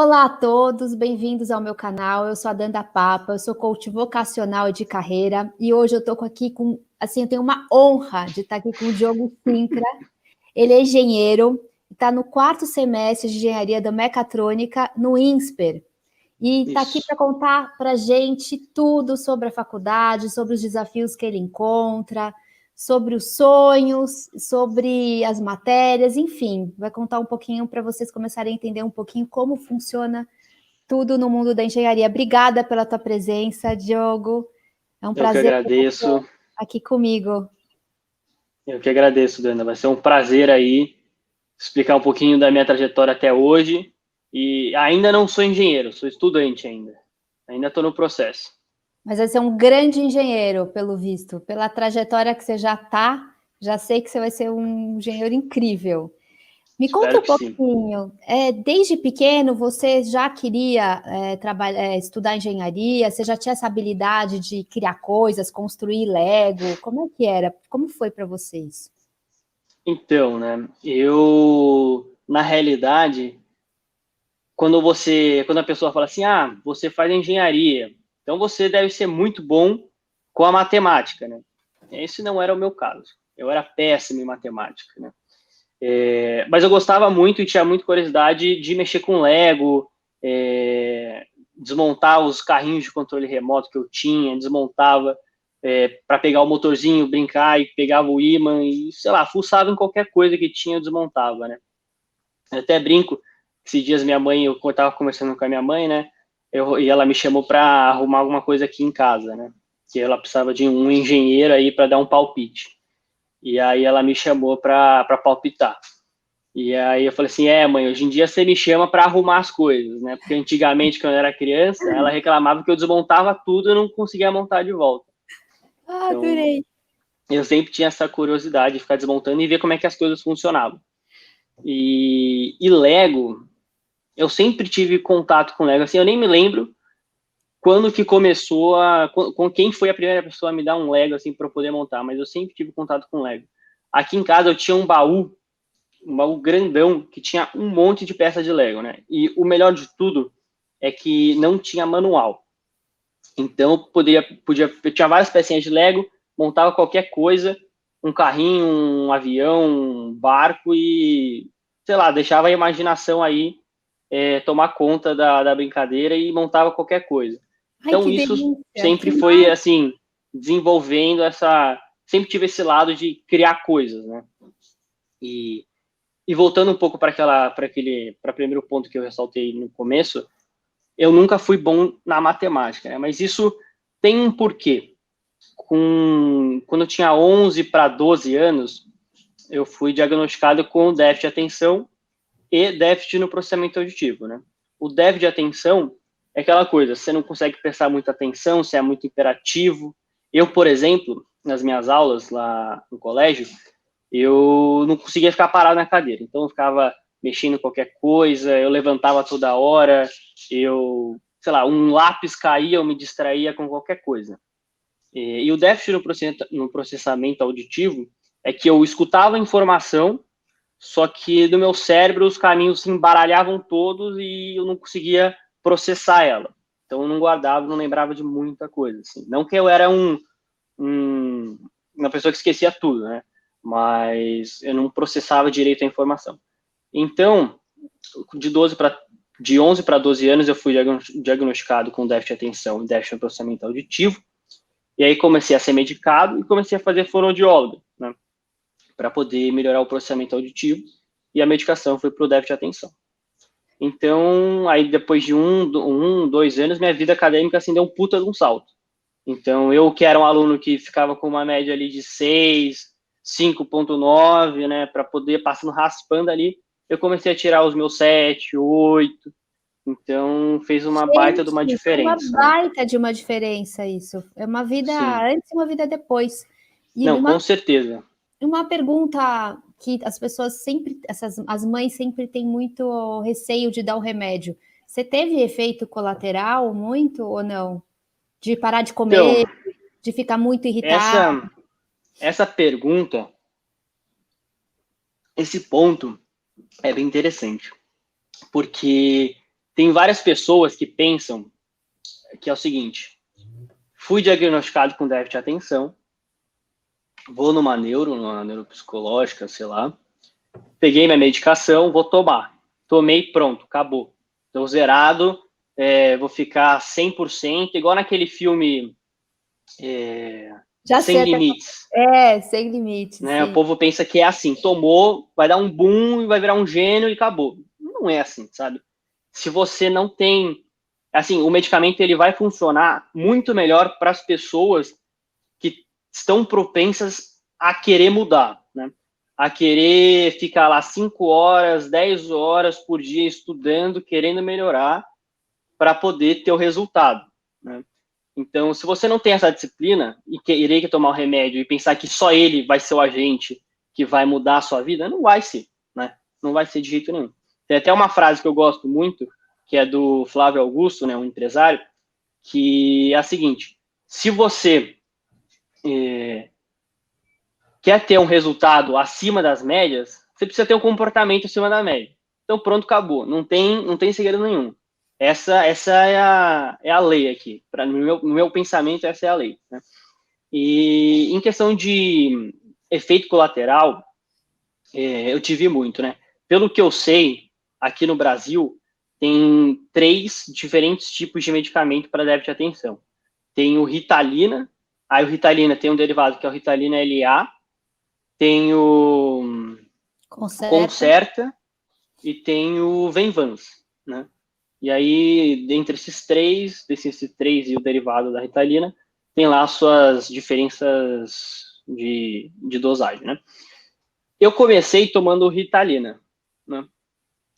Olá a todos, bem-vindos ao meu canal. Eu sou a Danda Papa, eu sou coach vocacional e de carreira e hoje eu estou aqui com, assim, eu tenho uma honra de estar aqui com o Diogo Sincra. Ele é engenheiro, está no 4º semestre de engenharia da mecatrônica no INSPER e está aqui para contar para a gente tudo sobre a faculdade, sobre os desafios que ele encontra, sobre os sonhos, sobre as matérias, enfim, vai contar um pouquinho para vocês começarem a entender um pouquinho como funciona tudo no mundo da engenharia. Obrigada pela tua presença, Diogo. É um prazer ter você aqui comigo. Eu que agradeço, Dana. Vai ser um prazer aí explicar um pouquinho da minha trajetória até hoje. E ainda não sou engenheiro, sou estudante ainda. Ainda estou no processo. Mas vai ser um grande engenheiro, pelo visto. Pela trajetória que você já está, já sei que você vai ser um engenheiro incrível. Me conta um pouquinho, desde pequeno você já queria estudar engenharia? Você já tinha essa habilidade de criar coisas, construir Lego? Como é que era? Como foi para vocês? Então, né, na realidade, quando a pessoa fala assim, você faz engenharia, então você deve ser muito bom com a matemática, né? Esse não era o meu caso. Eu era péssimo em matemática, né? Mas eu gostava muito e tinha muita curiosidade de mexer com Lego, desmontar os carrinhos de controle remoto que eu tinha, desmontava para pegar o motorzinho, brincar e pegava o ímã e, sei lá, fuçava em qualquer coisa que tinha, eu desmontava, né? Eu até brinco, esses dias eu estava conversando com a minha mãe, né? E ela me chamou para arrumar alguma coisa aqui em casa, né? Que ela precisava de um engenheiro aí para dar um palpite. E aí ela me chamou para palpitar. E aí eu falei assim, mãe, hoje em dia você me chama para arrumar as coisas, né? Porque antigamente, quando eu era criança, ela reclamava que eu desmontava tudo e não conseguia montar de volta. Então, Adorei. eu sempre tinha essa curiosidade de ficar desmontando e ver como é que as coisas funcionavam. E Lego, eu sempre tive contato com Lego. Assim, eu nem me lembro quando que começou com quem foi a primeira pessoa a me dar um Lego assim para eu poder montar, mas eu sempre tive contato com Lego. Aqui em casa eu tinha um baú grandão que tinha um monte de peças de Lego, né? E o melhor de tudo é que não tinha manual. Então eu tinha várias pecinhas de Lego, montava qualquer coisa, um carrinho, um avião, um barco e, sei lá, deixava a imaginação aí tomar conta da brincadeira e montava qualquer coisa. Ai, Então que isso delícia. sempre foi assim, desenvolvendo sempre tive esse lado de criar coisas, né? E voltando um pouco para o primeiro ponto que eu ressaltei no começo, eu nunca fui bom na matemática, né? Mas isso tem um porquê. Quando eu tinha 11 para 12 anos, eu fui diagnosticado com déficit de atenção e déficit no processamento auditivo, né? O déficit de atenção é aquela coisa, você não consegue prestar muita atenção, você é muito hiperativo. Eu, por exemplo, nas minhas aulas lá no colégio, eu não conseguia ficar parado na cadeira. Então, eu ficava mexendo em qualquer coisa, eu levantava toda hora, sei lá, um lápis caía, eu me distraía com qualquer coisa. E o déficit no processamento auditivo é que eu escutava a informação, só que no meu cérebro os caminhos se embaralhavam todos e eu não conseguia processar ela. Então, eu não guardava, não lembrava de muita coisa. Assim. Não que eu era uma pessoa que esquecia tudo, né? Mas eu não processava direito a informação. Então, de 11 para 12 anos, eu fui diagnosticado com déficit de atenção e déficit de processamento auditivo. E aí comecei a ser medicado e comecei a fazer fonoaudiólogo, né? Para poder melhorar o processamento auditivo. E a medicação foi para o déficit de atenção. Então, aí depois de 2 anos, minha vida acadêmica assim deu um puta de um salto. Então, eu que era um aluno que ficava com uma média ali de 6, 5,9, né, para poder passando raspando ali, eu comecei a tirar os meus 7, 8. Então, fez uma baita de uma diferença. Uma baita de uma diferença isso. É uma vida antes e uma vida depois. E não, com certeza. Uma pergunta que as pessoas sempre, as mães sempre têm muito receio de dar o remédio. Você teve efeito colateral muito ou não? De parar de comer, Então, de ficar muito irritado? Essa pergunta, esse ponto é bem interessante, porque tem várias pessoas que pensam que é o seguinte: fui diagnosticado com déficit de atenção, vou numa neuropsicológica, sei lá, peguei minha medicação, vou tomar. Tomei, pronto, acabou. Estou zerado, vou ficar 100%, igual naquele filme Sem Limites. Sem Limites. Né? O povo pensa que é assim, tomou, vai dar um boom, vai virar um gênio e acabou. Não é assim, sabe? Se você não tem... Assim, o medicamento ele vai funcionar muito melhor para as pessoas que estão propensas a querer mudar, né? A querer ficar lá 5 horas, 10 horas por dia estudando, querendo melhorar para poder ter o resultado, né? Então, se você não tem essa disciplina e querer tomar o remédio e pensar que só ele vai ser o agente que vai mudar a sua vida, não vai ser, né? Não vai ser de jeito nenhum. Tem até uma frase que eu gosto muito, que é do Flávio Augusto, né, um empresário, que é a seguinte: se você quer ter um resultado acima das médias, você precisa ter um comportamento acima da média. Então, pronto, acabou. Não tem segredo nenhum. Essa é a lei aqui. No meu pensamento, essa é a lei, né? E em questão de efeito colateral, eu tive muito, né? Pelo que eu sei, aqui no Brasil, tem 3 diferentes tipos de medicamento para déficit de atenção. Tem o Ritalina, aí o Ritalina tem um derivado que é o Ritalina LA, tem o Concerta e tem o Venvance, né? E aí, dentre esses três e o derivado da Ritalina, tem lá suas diferenças de dosagem, né? Eu comecei tomando Ritalina, né?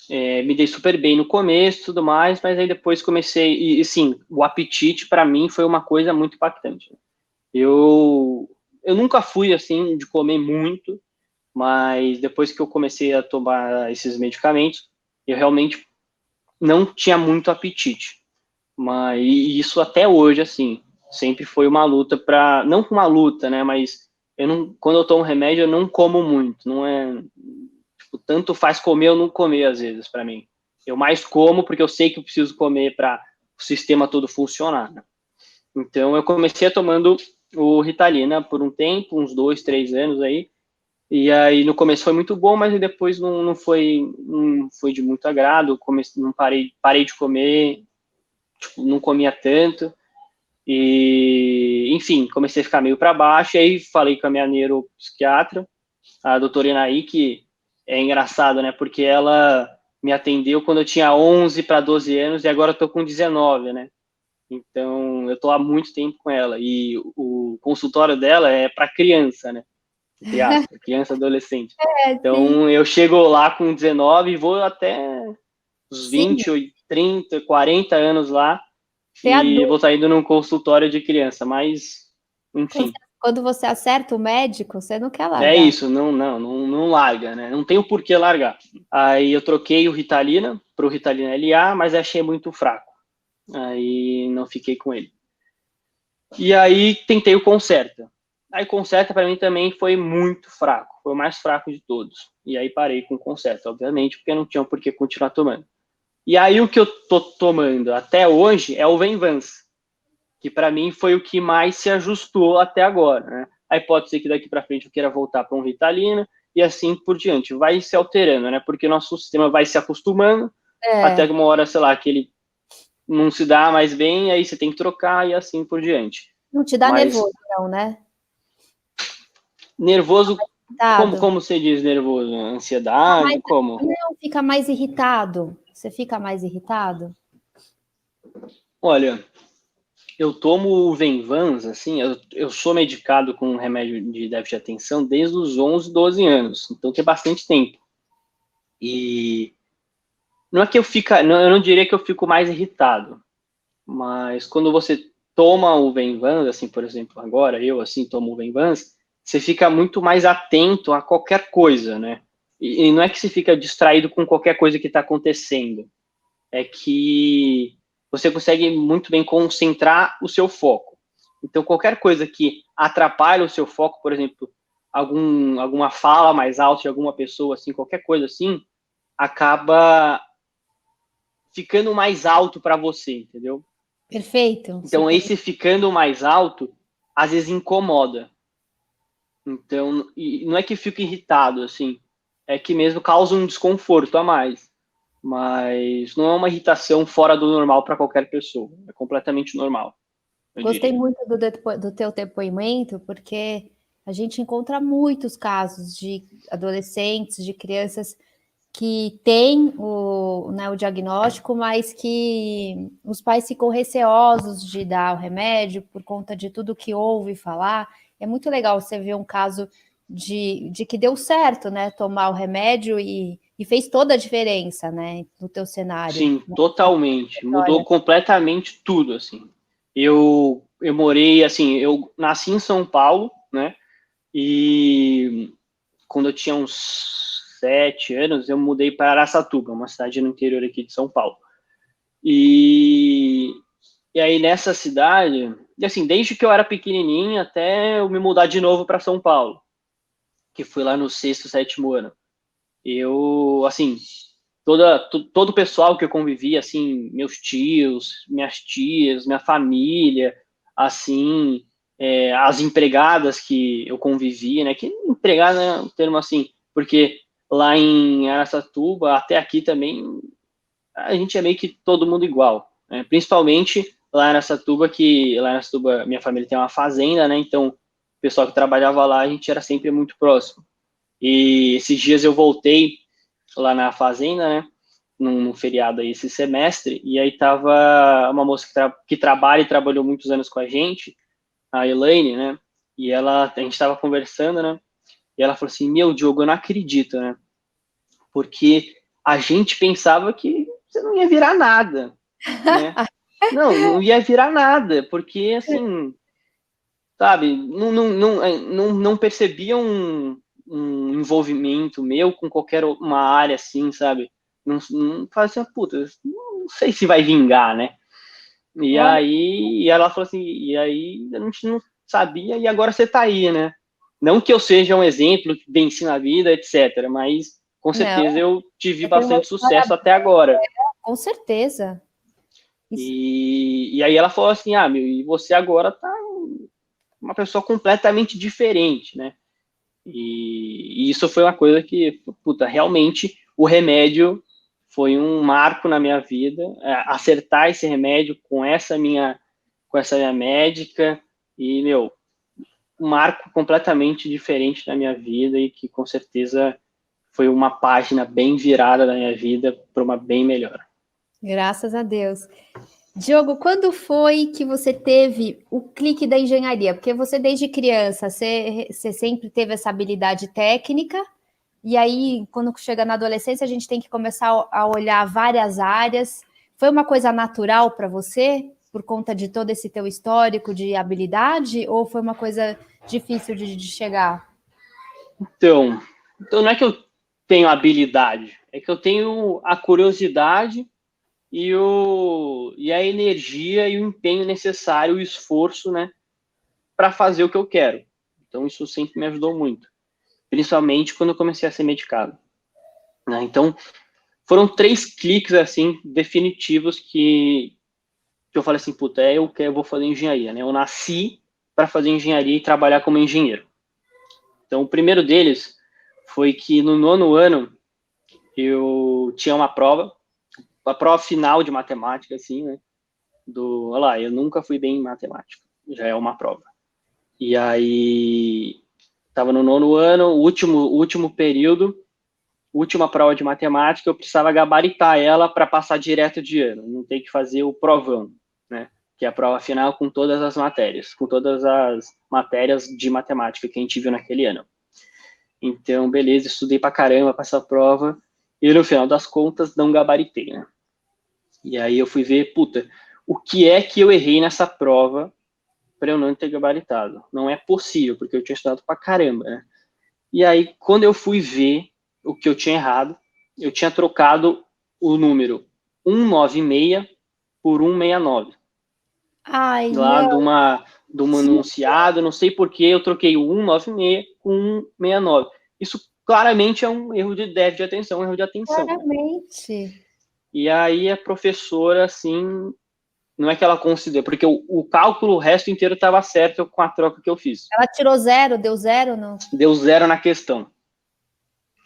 Me dei super bem no começo e tudo mais, mas aí depois comecei... E sim, o apetite, para mim, foi uma coisa muito impactante. Eu nunca fui, assim, de comer muito, mas depois que eu comecei a tomar esses medicamentos, eu realmente não tinha muito apetite. Mas isso até hoje, assim, sempre foi uma luta para... Não uma luta, né, mas quando eu tomo remédio, eu não como muito. Não é... Tipo, tanto faz comer ou não comer, às vezes, para mim. Eu mais como porque eu sei que eu preciso comer para o sistema todo funcionar, né? Então, eu comecei tomando o Ritalina por um tempo, uns 2, 3 anos aí. E aí, no começo foi muito bom, mas depois não foi de muito agrado. Não parei de comer, tipo, não comia tanto. E, enfim, comecei a ficar meio para baixo. E aí, falei com a minha neuropsiquiatra, a doutora Inaí, que é engraçado, né? Porque ela me atendeu quando eu tinha 11 para 12 anos e agora eu tô com 19, né? Então, eu tô há muito tempo com ela. E o consultório dela é para criança, né? Entre aspas, criança, adolescente. Então, eu chego lá com 19 e vou até os 20, 30, 40 anos lá e vou estar indo num consultório de criança, mas, enfim. Quando você acerta o médico, você não quer largar. É isso, não larga, né? Não tem o porquê largar. Aí eu troquei o Ritalina para o Ritalina LA, mas achei muito fraco. Aí não fiquei com ele. E aí tentei o Concerta. Aí Concerta para mim também foi muito fraco, foi o mais fraco de todos. E aí parei com o Concerta, obviamente, porque não tinha por que continuar tomando. E aí o que eu tô tomando até hoje é o Venvance, que para mim foi o que mais se ajustou até agora, né? Aí pode ser que daqui para frente eu queira voltar para um Ritalina e assim por diante. Vai se alterando, né? Porque nosso sistema vai se acostumando até que uma hora, sei lá, que ele não se dá mais bem, aí você tem que trocar e assim por diante. Não te dá nervoso, não, né? Nervoso, como você diz nervoso? Ansiedade, como? Não, fica mais irritado. Você fica mais irritado? Olha, eu tomo o Venvance, assim, eu sou medicado com um remédio de déficit de atenção desde os 11, 12 anos, então tem bastante tempo. E não é que eu não diria que eu fico mais irritado, mas quando você toma o Venvance, assim, por exemplo, agora eu, assim, tomo o Venvance, você fica muito mais atento a qualquer coisa, né? E não é que você fica distraído com qualquer coisa que está acontecendo, é que você consegue muito bem concentrar o seu foco. Então, qualquer coisa que atrapalha o seu foco, por exemplo, alguma fala mais alta de alguma pessoa, assim, qualquer coisa assim, acaba ficando mais alto para você, entendeu? Perfeito. Então, esse ficando mais alto, às vezes incomoda. Então, e não é que fico irritado, assim, é que mesmo causa um desconforto a mais. Mas não é uma irritação fora do normal para qualquer pessoa. É completamente normal, eu Gostei diria. muito do teu depoimento, porque a gente encontra muitos casos de adolescentes, de crianças que têm o diagnóstico, mas que os pais ficam receosos de dar o remédio por conta de tudo que ouve falar. É muito legal você ver um caso de que deu certo, né? Tomar o remédio e fez toda a diferença, né? No teu cenário. Sim, totalmente. Mudou completamente tudo, assim. Eu morei, assim, eu nasci em São Paulo, né? E quando eu tinha uns 7 anos, eu mudei para Araçatuba, uma cidade no interior aqui de São Paulo. E, e aí nessa cidade, e assim, desde que eu era pequenininho até eu me mudar de novo para São Paulo, que foi lá no sexto, sétimo ano. Eu, assim, todo o pessoal que eu convivia, assim, meus tios, minhas tias, minha família, assim, as empregadas que eu convivia, né? Que empregada é um termo assim, porque lá em Araçatuba, até aqui também, a gente é meio que todo mundo igual, né? Principalmente lá em Araçatuba, minha família tem uma fazenda, né? Então, o pessoal que trabalhava lá, a gente era sempre muito próximo. E esses dias eu voltei lá na fazenda, né? Num feriado aí esse semestre, e aí tava uma moça que trabalha e trabalhou muitos anos com a gente, a Elaine, né? E a gente tava conversando, né? E ela falou assim: Meu, Diogo, eu não acredito, né? Porque a gente pensava que você não ia virar nada, né? Não ia virar nada, porque assim, sabe, não percebia um envolvimento meu com qualquer uma área assim, sabe? Não fazia, puta, não sei se vai vingar, né? E Olha, aí ela falou assim, e aí a gente não sabia, e agora você tá aí, né? Não que eu seja um exemplo que venci na vida, etc., mas com não, certeza eu tive você tem uma bastante história, sucesso até agora. com certeza. Isso E aí ela falou assim, meu, e você agora tá uma pessoa completamente diferente, né? E isso foi uma coisa que, puta, realmente o remédio foi um marco na minha vida. Acertar esse remédio com essa minha médica e, meu, um marco completamente diferente na minha vida e que com certeza foi uma página bem virada da minha vida para uma bem melhor. graças a Deus. Diogo, quando foi que você teve o clique da engenharia? Porque você, desde criança, você sempre teve essa habilidade técnica, e aí, quando chega na adolescência, a gente tem que começar a olhar várias áreas. Foi uma coisa natural para você, por conta de todo esse teu histórico de habilidade, ou foi uma coisa difícil de chegar? Então, não é que eu tenho habilidade, é que eu tenho a curiosidade e a energia e o empenho necessário, o esforço, né, para fazer o que eu quero. Então, isso sempre me ajudou muito, principalmente quando eu comecei a ser medicado, né? Então, foram 3 cliques, assim, definitivos que eu falei assim, puta, eu vou fazer engenharia, né? Eu nasci para fazer engenharia e trabalhar como engenheiro. Então, o primeiro deles foi que no 9º ano eu tinha uma prova, a prova final de matemática, assim, né? Olha lá, eu nunca fui bem em matemática, já é uma prova. E aí, estava no 9º ano, último período, última prova de matemática, eu precisava gabaritar ela para passar direto de ano, não ter que fazer o provão, né? Que é a prova final com todas as matérias, com todas as matérias de matemática que a gente viu naquele ano. Então, beleza, estudei pra caramba para essa prova, e no final das contas não gabaritei, né? E aí eu fui ver, puta, o que é que eu errei nessa prova para eu não ter gabaritado? Não é possível, porque eu tinha estudado pra caramba, né? E aí, quando eu fui ver o que eu tinha errado, eu tinha trocado o número 196 por 169. Ai, Lá não, de um enunciado, não sei por que eu troquei o 196 com 169. Isso claramente é um erro de déficit de atenção, um erro de atenção. Né? claramente. E aí a professora, assim, não é que ela considera, porque o cálculo, o resto inteiro estava certo com a troca que eu fiz. Ela tirou 0, deu 0, não? Deu 0 na questão.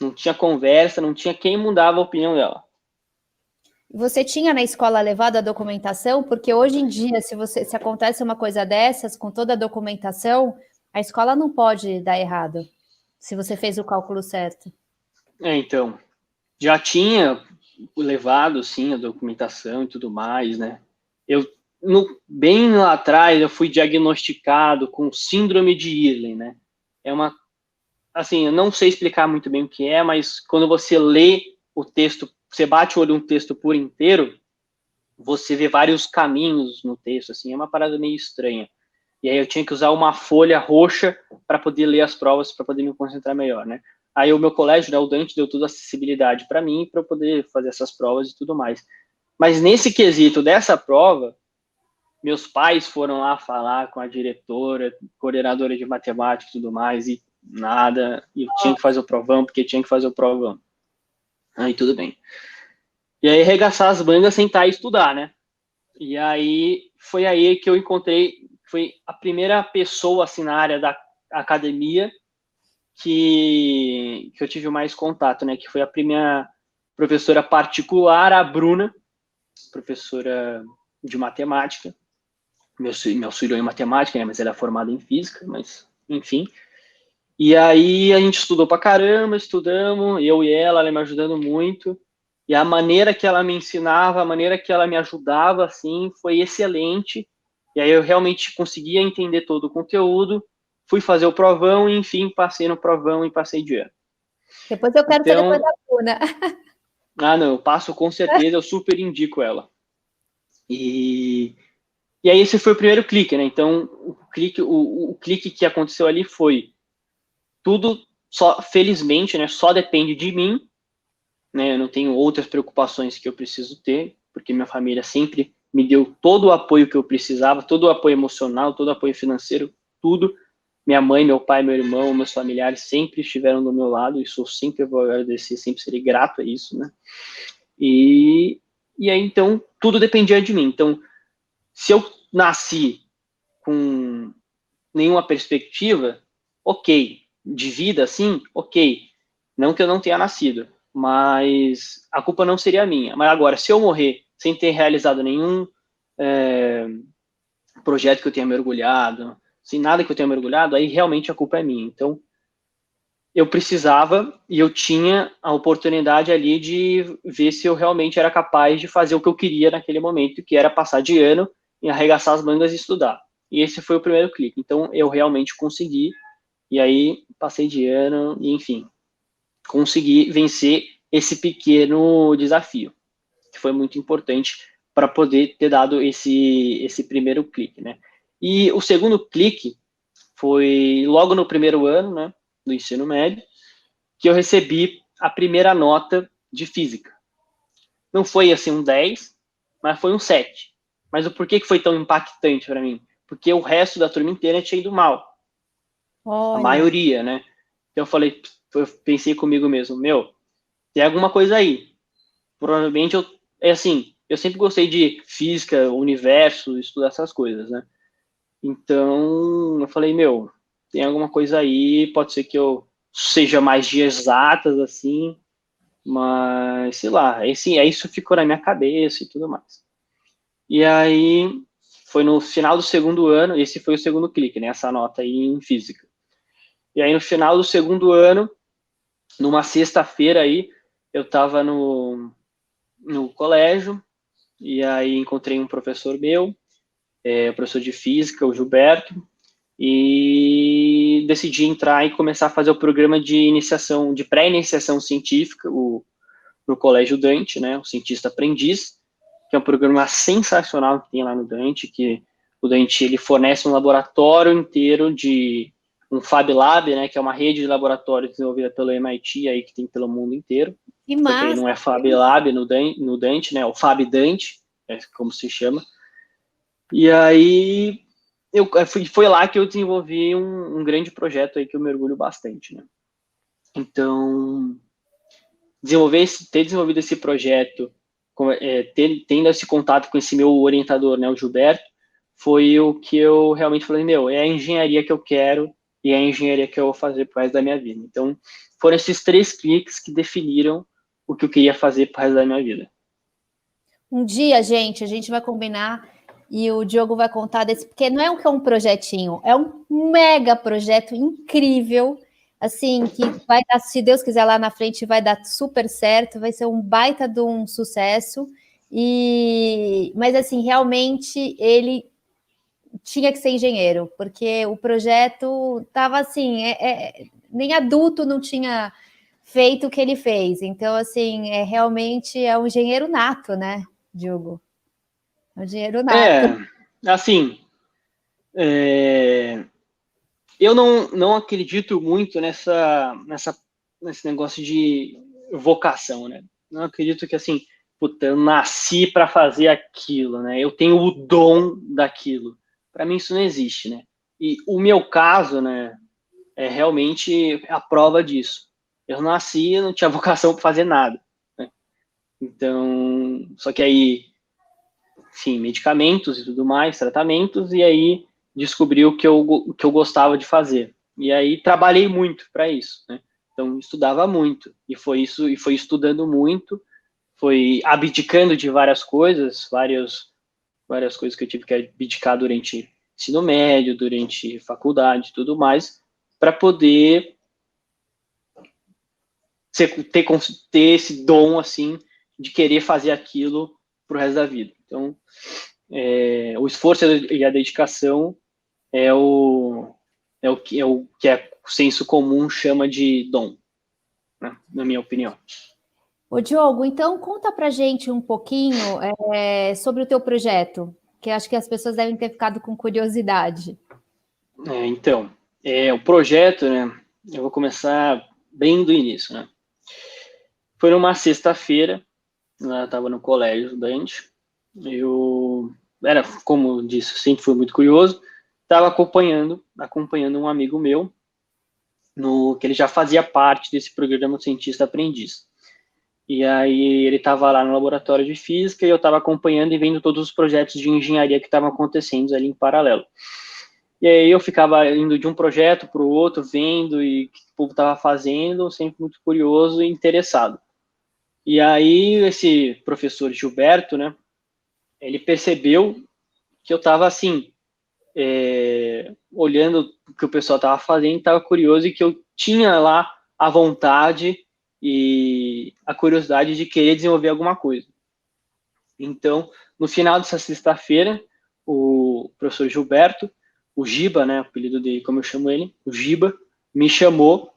Não tinha conversa, não tinha quem mudava a opinião dela. Você tinha na escola levado a documentação? Porque hoje em dia, se acontece uma coisa dessas, com toda a documentação, a escola não pode dar errado, se você fez o cálculo certo. Então, já tinha levado, sim, a documentação e tudo mais, né? Bem lá atrás, eu fui diagnosticado com síndrome de Irlen, né? É uma, assim, eu não sei explicar muito bem o que é, mas quando você lê o texto, você bate o olho no texto por inteiro, você vê vários caminhos no texto, assim, é uma parada meio estranha. E aí eu tinha que usar uma folha roxa para poder ler as provas, para poder me concentrar melhor, né? Aí o meu colégio, né, o Dante, deu toda a acessibilidade para mim, para eu poder fazer essas provas e tudo mais. Mas nesse quesito dessa prova, meus pais foram lá falar com a diretora, coordenadora de matemática e tudo mais, e nada, e eu tinha que fazer o provão, porque tinha que fazer o provão. Aí tudo bem. E aí arregaçar as mangas, sentar e estudar, né? E aí foi aí que eu encontrei, foi a primeira pessoa assim na área da academia que eu tive mais contato, né? Que foi a primeira professora particular, a Bruna, professora de matemática. Me auxiliou em matemática, né? Mas ela é formada em física, mas enfim. E aí a gente estudou pra caramba, estudamos, eu e ela me ajudando muito. E a maneira que ela me ensinava, a maneira que ela me ajudava, assim, foi excelente. E aí eu realmente conseguia entender todo o conteúdo, fui fazer o provão e, enfim, passei no provão e passei de ano. Depois eu quero saber coisa Bruna. Não, eu passo com certeza, eu super indico ela. E aí esse foi o primeiro clique, né? Então, o clique que aconteceu ali foi tudo só, felizmente, né? Só depende de mim, né? Eu não tenho outras preocupações que eu preciso ter, porque minha família sempre me deu todo o apoio que eu precisava, todo o apoio emocional, todo o apoio financeiro, tudo. Minha mãe, meu pai, meu irmão, meus familiares sempre estiveram do meu lado, e eu sempre vou agradecer, sempre serei grato a isso, né? E aí, então, tudo dependia de mim. Então, se eu nasci com nenhuma perspectiva, ok. De vida, assim, ok. Não que eu não tenha nascido, mas a culpa não seria minha. Mas agora, se eu morrer sem ter realizado nenhum projeto que eu tenha mergulhado, sem nada que eu tenha mergulhado, aí realmente a culpa é minha. Então, eu precisava e eu tinha a oportunidade ali de ver se eu realmente era capaz de fazer o que eu queria naquele momento, que era passar de ano e arregaçar as mangas e estudar. E esse foi o primeiro clique. Então, eu realmente consegui, e aí passei de ano, e enfim, consegui vencer esse pequeno desafio, que foi muito importante para poder ter dado esse primeiro clique, né? E o segundo clique foi logo no primeiro ano, né, do ensino médio, que eu recebi a primeira nota de física. Não foi assim um 10, mas foi um 7. Mas o porquê que foi tão impactante para mim? Porque o resto da turma inteira tinha ido mal. Olha. A maioria, né? Então eu pensei comigo mesmo, tem alguma coisa aí. Provavelmente eu sempre gostei de física, universo, estudar essas coisas, né? Então, eu falei, tem alguma coisa aí, pode ser que eu seja mais de exatas, assim, mas, sei lá, aí isso ficou na minha cabeça e tudo mais. E aí, foi no final do segundo ano, esse foi o segundo clique, né, essa nota aí em física. E aí, no final do segundo ano, numa sexta-feira aí, eu estava no colégio, e aí encontrei um professor meu, o professor de física, o Gilberto, e decidi entrar e começar a fazer o programa de iniciação, de pré-iniciação científica, no Colégio Dante, né, o cientista aprendiz, que é um programa sensacional que tem lá no Dante, que o Dante ele fornece um laboratório inteiro de um Fab Lab, né, que é uma rede de laboratórios desenvolvida pelo MIT aí que tem pelo mundo inteiro. Que Só que aí massa! não é Fab Lab no Dante, né, é o Fab Dante, é como se chama. E aí foi lá que eu desenvolvi um grande projeto aí que eu mergulho bastante, né? Então, ter desenvolvido esse projeto tendo esse contato com esse meu orientador, né, o Gilberto, foi o que eu realmente falei, é a engenharia que eu quero e é a engenharia que eu vou fazer pro resto da minha vida. Então, foram esses 3 cliques que definiram o que eu queria fazer pro resto da minha vida. Um dia, gente, a gente vai combinar e o Diogo vai contar desse, porque não é um projetinho, é um mega projeto incrível, assim, que vai dar, se Deus quiser, lá na frente vai dar super certo, vai ser um baita de um sucesso, mas assim, realmente ele tinha que ser engenheiro, porque o projeto estava assim, nem adulto não tinha feito o que ele fez, então assim, realmente é um engenheiro nato, né, Diogo? É um engenheiro nato. Assim, eu não acredito muito nesse negócio de vocação, né? Não acredito que, assim, puta, eu nasci para fazer aquilo, né? Eu tenho o dom daquilo. Para mim isso não existe, né? E o meu caso, né, é realmente a prova disso. Eu nasci, eu não tinha vocação para fazer nada, né? Então, só que aí, enfim, medicamentos e tudo mais, tratamentos, e aí descobri o que eu gostava de fazer. E aí trabalhei muito para isso, né? Então, estudava muito, e foi isso, e foi estudando muito, foi abdicando de várias coisas que eu tive que abdicar durante ensino médio, durante faculdade e tudo mais, para poder ter esse dom, assim, de querer fazer aquilo pro resto da vida. Então, o esforço e a dedicação é o que o senso comum chama de dom, né, na minha opinião. Ô, Diogo, então conta pra gente um pouquinho sobre o teu projeto, que acho que as pessoas devem ter ficado com curiosidade. Então, o projeto, né, eu vou começar bem do início, né. Foi numa sexta-feira, eu estava no colégio estudante, como eu disse, sempre fui muito curioso, estava acompanhando um amigo meu, que ele já fazia parte desse programa Cientista Aprendiz. E aí ele estava lá no laboratório de física e eu estava acompanhando e vendo todos os projetos de engenharia que estavam acontecendo ali em paralelo. E aí eu ficava indo de um projeto para o outro, vendo e o que o povo estava fazendo, sempre muito curioso e interessado. E aí esse professor Gilberto, né, ele percebeu que eu estava assim, olhando o que o pessoal estava fazendo, estava curioso e que eu tinha lá a vontade e a curiosidade de querer desenvolver alguma coisa. Então, no final dessa sexta-feira, o professor Gilberto, o Giba, né, o apelido dele, como eu chamo ele, o Giba, me chamou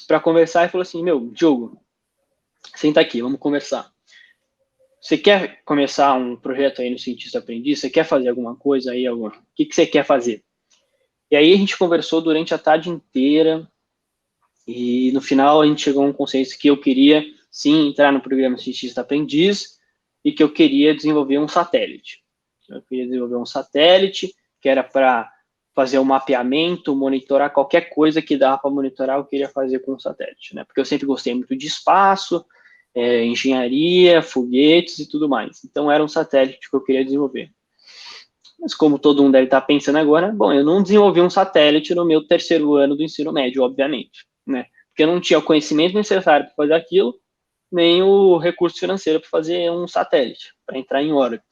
para conversar e falou assim, Diogo, senta aqui, vamos conversar. Você quer começar um projeto aí no Cientista Aprendiz? Você quer fazer alguma coisa aí? O que você quer fazer? E aí a gente conversou durante a tarde inteira e no final a gente chegou a um consenso que eu queria, sim, entrar no programa Cientista Aprendiz e que eu queria desenvolver um satélite. Eu queria desenvolver um satélite que era para fazer um mapeamento, monitorar qualquer coisa que dava para monitorar, eu queria fazer com o satélite, né? Porque eu sempre gostei muito de espaço, engenharia, foguetes e tudo mais. Então, era um satélite que eu queria desenvolver. Mas como todo mundo deve estar pensando agora, bom, eu não desenvolvi um satélite no meu terceiro ano do ensino médio, obviamente, né? Porque eu não tinha o conhecimento necessário para fazer aquilo, nem o recurso financeiro para fazer um satélite, para entrar em órbita.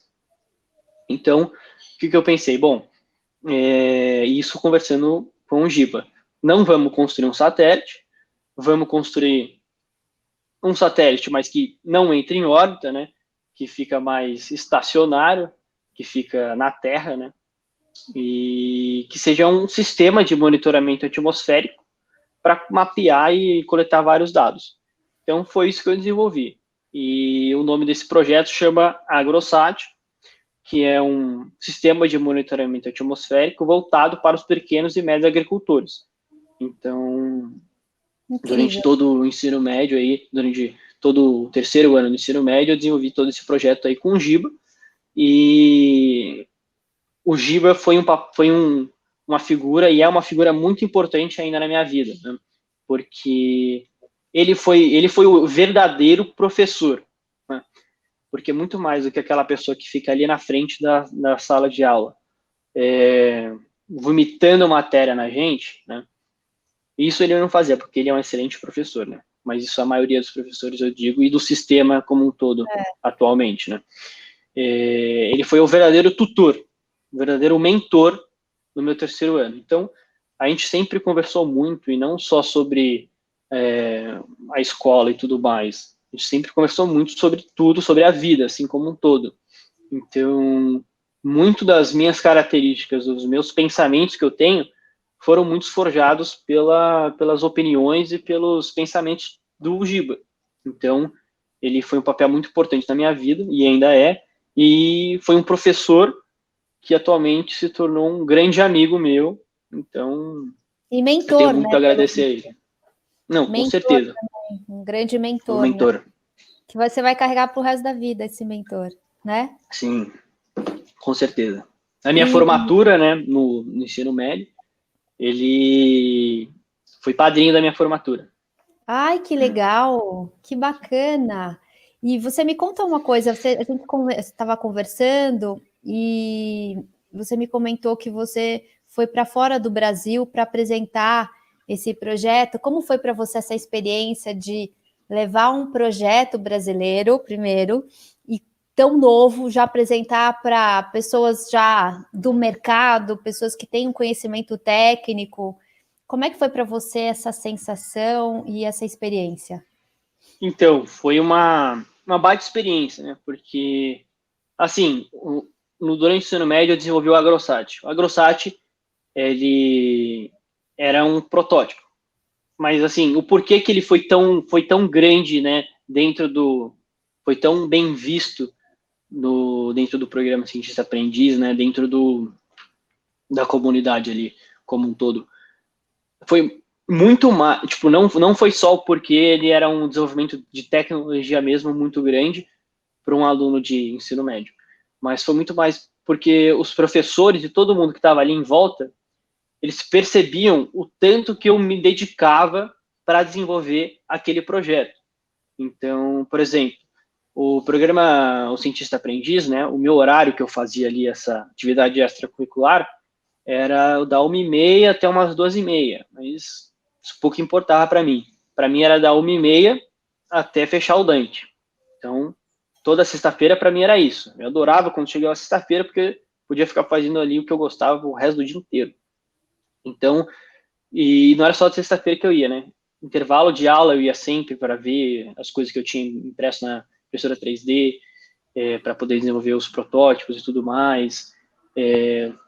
Então, o que eu pensei? Bom, isso conversando com o Giba. Não vamos construir um satélite, vamos construir um satélite, mas que não entra em órbita, né? Que fica mais estacionário, que fica na Terra, né? E que seja um sistema de monitoramento atmosférico para mapear e coletar vários dados. Então, foi isso que eu desenvolvi. E o nome desse projeto chama AgroSat, que é um sistema de monitoramento atmosférico voltado para os pequenos e médios agricultores. Então, durante todo o ensino médio aí, durante todo o terceiro ano do ensino médio, eu desenvolvi todo esse projeto aí com o Giba, e o Giba foi uma figura, e é uma figura muito importante ainda na minha vida, né? Porque ele foi o verdadeiro professor, né? porque muito mais do que aquela pessoa que fica ali na frente da sala de aula, vomitando matéria na gente, né? Isso ele não fazia, porque ele é um excelente professor, né? Mas isso a maioria dos professores, eu digo, e do sistema como um todo, atualmente, né? Ele foi o verdadeiro tutor, o verdadeiro mentor no meu terceiro ano. Então, a gente sempre conversou muito, e não só sobre a escola e tudo mais. A gente sempre conversou muito sobre tudo, sobre a vida, assim como um todo. Então, muito das minhas características, dos meus pensamentos que eu tenho, foram muito forjados pelas opiniões e pelos pensamentos do Giba. Então, ele foi um papel muito importante na minha vida, e ainda é, e foi um professor que atualmente se tornou um grande amigo meu. Então, E mentor, eu tenho muito né? a agradecer a ele. Não, Mentor com certeza. Também, um grande mentor, Um mentor. né? Que você vai carregar pro resto da vida, esse mentor, né? Sim, com certeza. Na minha formatura, né, no ensino médio, ele foi padrinho da minha formatura. Ai, que legal, que bacana. E você me conta uma coisa, a gente estava conversando e você me comentou que você foi para fora do Brasil para apresentar esse projeto. Como foi para você essa experiência de levar um projeto brasileiro, primeiro, e tão novo, já apresentar para pessoas já do mercado, pessoas que têm um conhecimento técnico? Como é que foi para você essa sensação e essa experiência? Então, foi uma baita experiência, né? Porque, assim, durante o ensino médio eu desenvolvi o AgroSat. O AgroSat, ele era um protótipo. Mas, assim, o porquê que ele foi tão grande, né? Foi tão bem visto dentro do programa Cientista Aprendiz, né? Dentro da comunidade ali, como um todo. Foi muito mais, tipo, não foi só porque ele era um desenvolvimento de tecnologia mesmo muito grande para um aluno de ensino médio, mas foi muito mais porque os professores e todo mundo que estava ali em volta, eles percebiam o tanto que eu me dedicava para desenvolver aquele projeto. Então, por exemplo, o Cientista Aprendiz, né, o meu horário que eu fazia ali, essa atividade extracurricular, era da 1h30 até umas 2h30, mas isso pouco importava para mim. Para mim era da 1h30 até fechar o Dante. Então, toda sexta-feira para mim era isso. Eu adorava quando chegava a sexta-feira, porque podia ficar fazendo ali o que eu gostava o resto do dia inteiro. Então, e não era só de sexta-feira que eu ia, né? Intervalo de aula eu ia sempre para ver as coisas que eu tinha impresso na impressora 3D, para poder desenvolver os protótipos e tudo mais.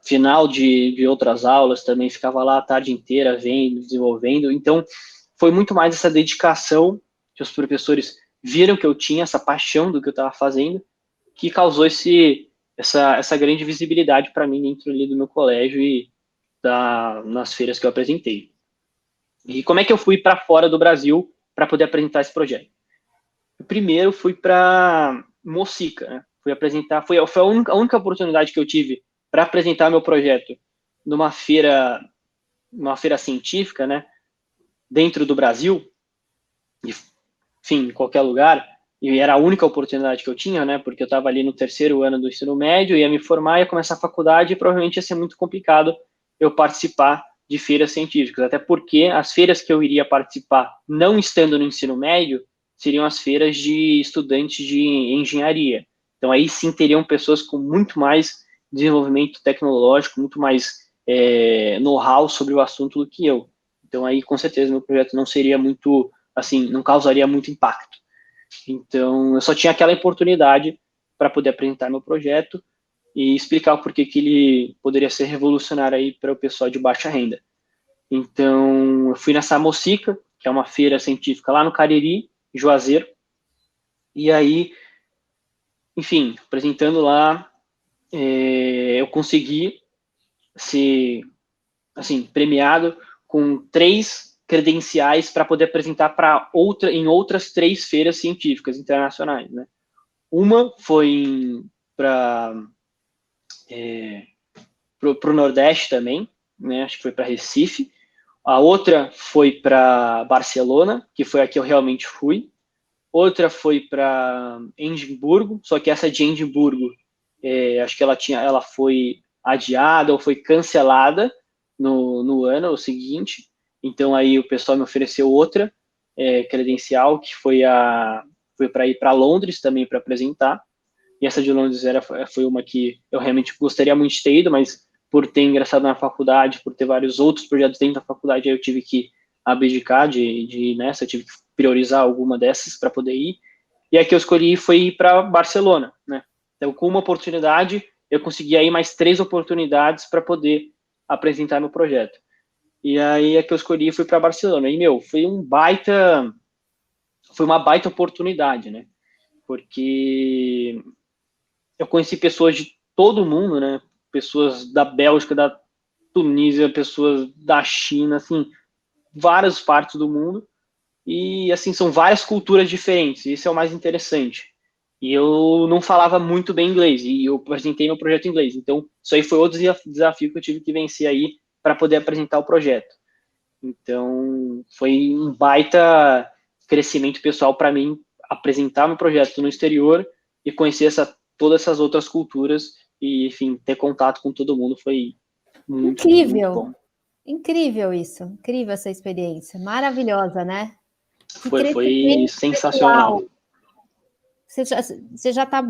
Final de outras aulas também ficava lá a tarde inteira vendo, desenvolvendo. Então, foi muito mais essa dedicação que os professores viram que eu tinha, essa paixão do que eu estava fazendo, que causou essa grande visibilidade para mim dentro ali do meu colégio e nas feiras que eu apresentei. E como é que eu fui para fora do Brasil para poder apresentar esse projeto? Eu primeiro fui para Mocica, né? Fui apresentar, foi a única oportunidade que eu tive para apresentar meu projeto numa feira científica, né, dentro do Brasil, enfim, em qualquer lugar, e era a única oportunidade que eu tinha, né, porque eu estava ali no terceiro ano do ensino médio, ia me formar, ia começar a faculdade, e provavelmente ia ser muito complicado eu participar de feiras científicas, até porque as feiras que eu iria participar, não estando no ensino médio, seriam as feiras de estudantes de engenharia. Então, aí sim teriam pessoas com muito mais desenvolvimento tecnológico, muito mais know-how sobre o assunto do que eu. Então, aí, com certeza, meu projeto não seria muito, assim, não causaria muito impacto. Então, eu só tinha aquela oportunidade para poder apresentar meu projeto e explicar o porquê que ele poderia ser revolucionário aí para o pessoal de baixa renda. Então, eu fui nessa Mocica, que é uma feira científica lá no Cariri, Juazeiro, e aí, enfim, apresentando lá, eu consegui ser, assim, premiado com 3 credenciais para poder apresentar em outras 3 feiras científicas internacionais, né? Uma foi para o Nordeste também, né? Acho que foi para Recife. A outra foi para Barcelona, que foi a que eu realmente fui. outra foi para Edimburgo, só que essa de Edimburgo, acho que ela foi adiada ou foi cancelada no ano seguinte, então aí o pessoal me ofereceu outra credencial, que foi para ir para Londres também para apresentar, e essa de Londres foi uma que eu realmente gostaria muito de ter ido, mas por ter ingressado na faculdade, por ter vários outros projetos dentro da faculdade, aí eu tive que abdicar de ir nessa, eu tive que priorizar alguma dessas para poder ir, e a que eu escolhi foi ir para Barcelona, né? Então, com uma oportunidade, eu consegui aí mais 3 oportunidades para poder apresentar meu projeto. E aí a que eu escolhi foi para Barcelona. E, foi uma baita oportunidade, né? Porque eu conheci pessoas de todo mundo, né? Pessoas da Bélgica, da Tunísia, pessoas da China, assim, várias partes do mundo. E, assim, são várias culturas diferentes. E isso é o mais interessante. E eu não falava muito bem inglês. E eu apresentei meu projeto em inglês. Então, isso aí foi outro desafio que eu tive que vencer aí para poder apresentar o projeto. Então, foi um baita crescimento pessoal para mim apresentar meu projeto no exterior e conhecer todas essas outras culturas e, enfim, ter contato com todo mundo foi muito, muito bom. Incrível isso, incrível essa experiência, maravilhosa, né? Foi sensacional. Você já está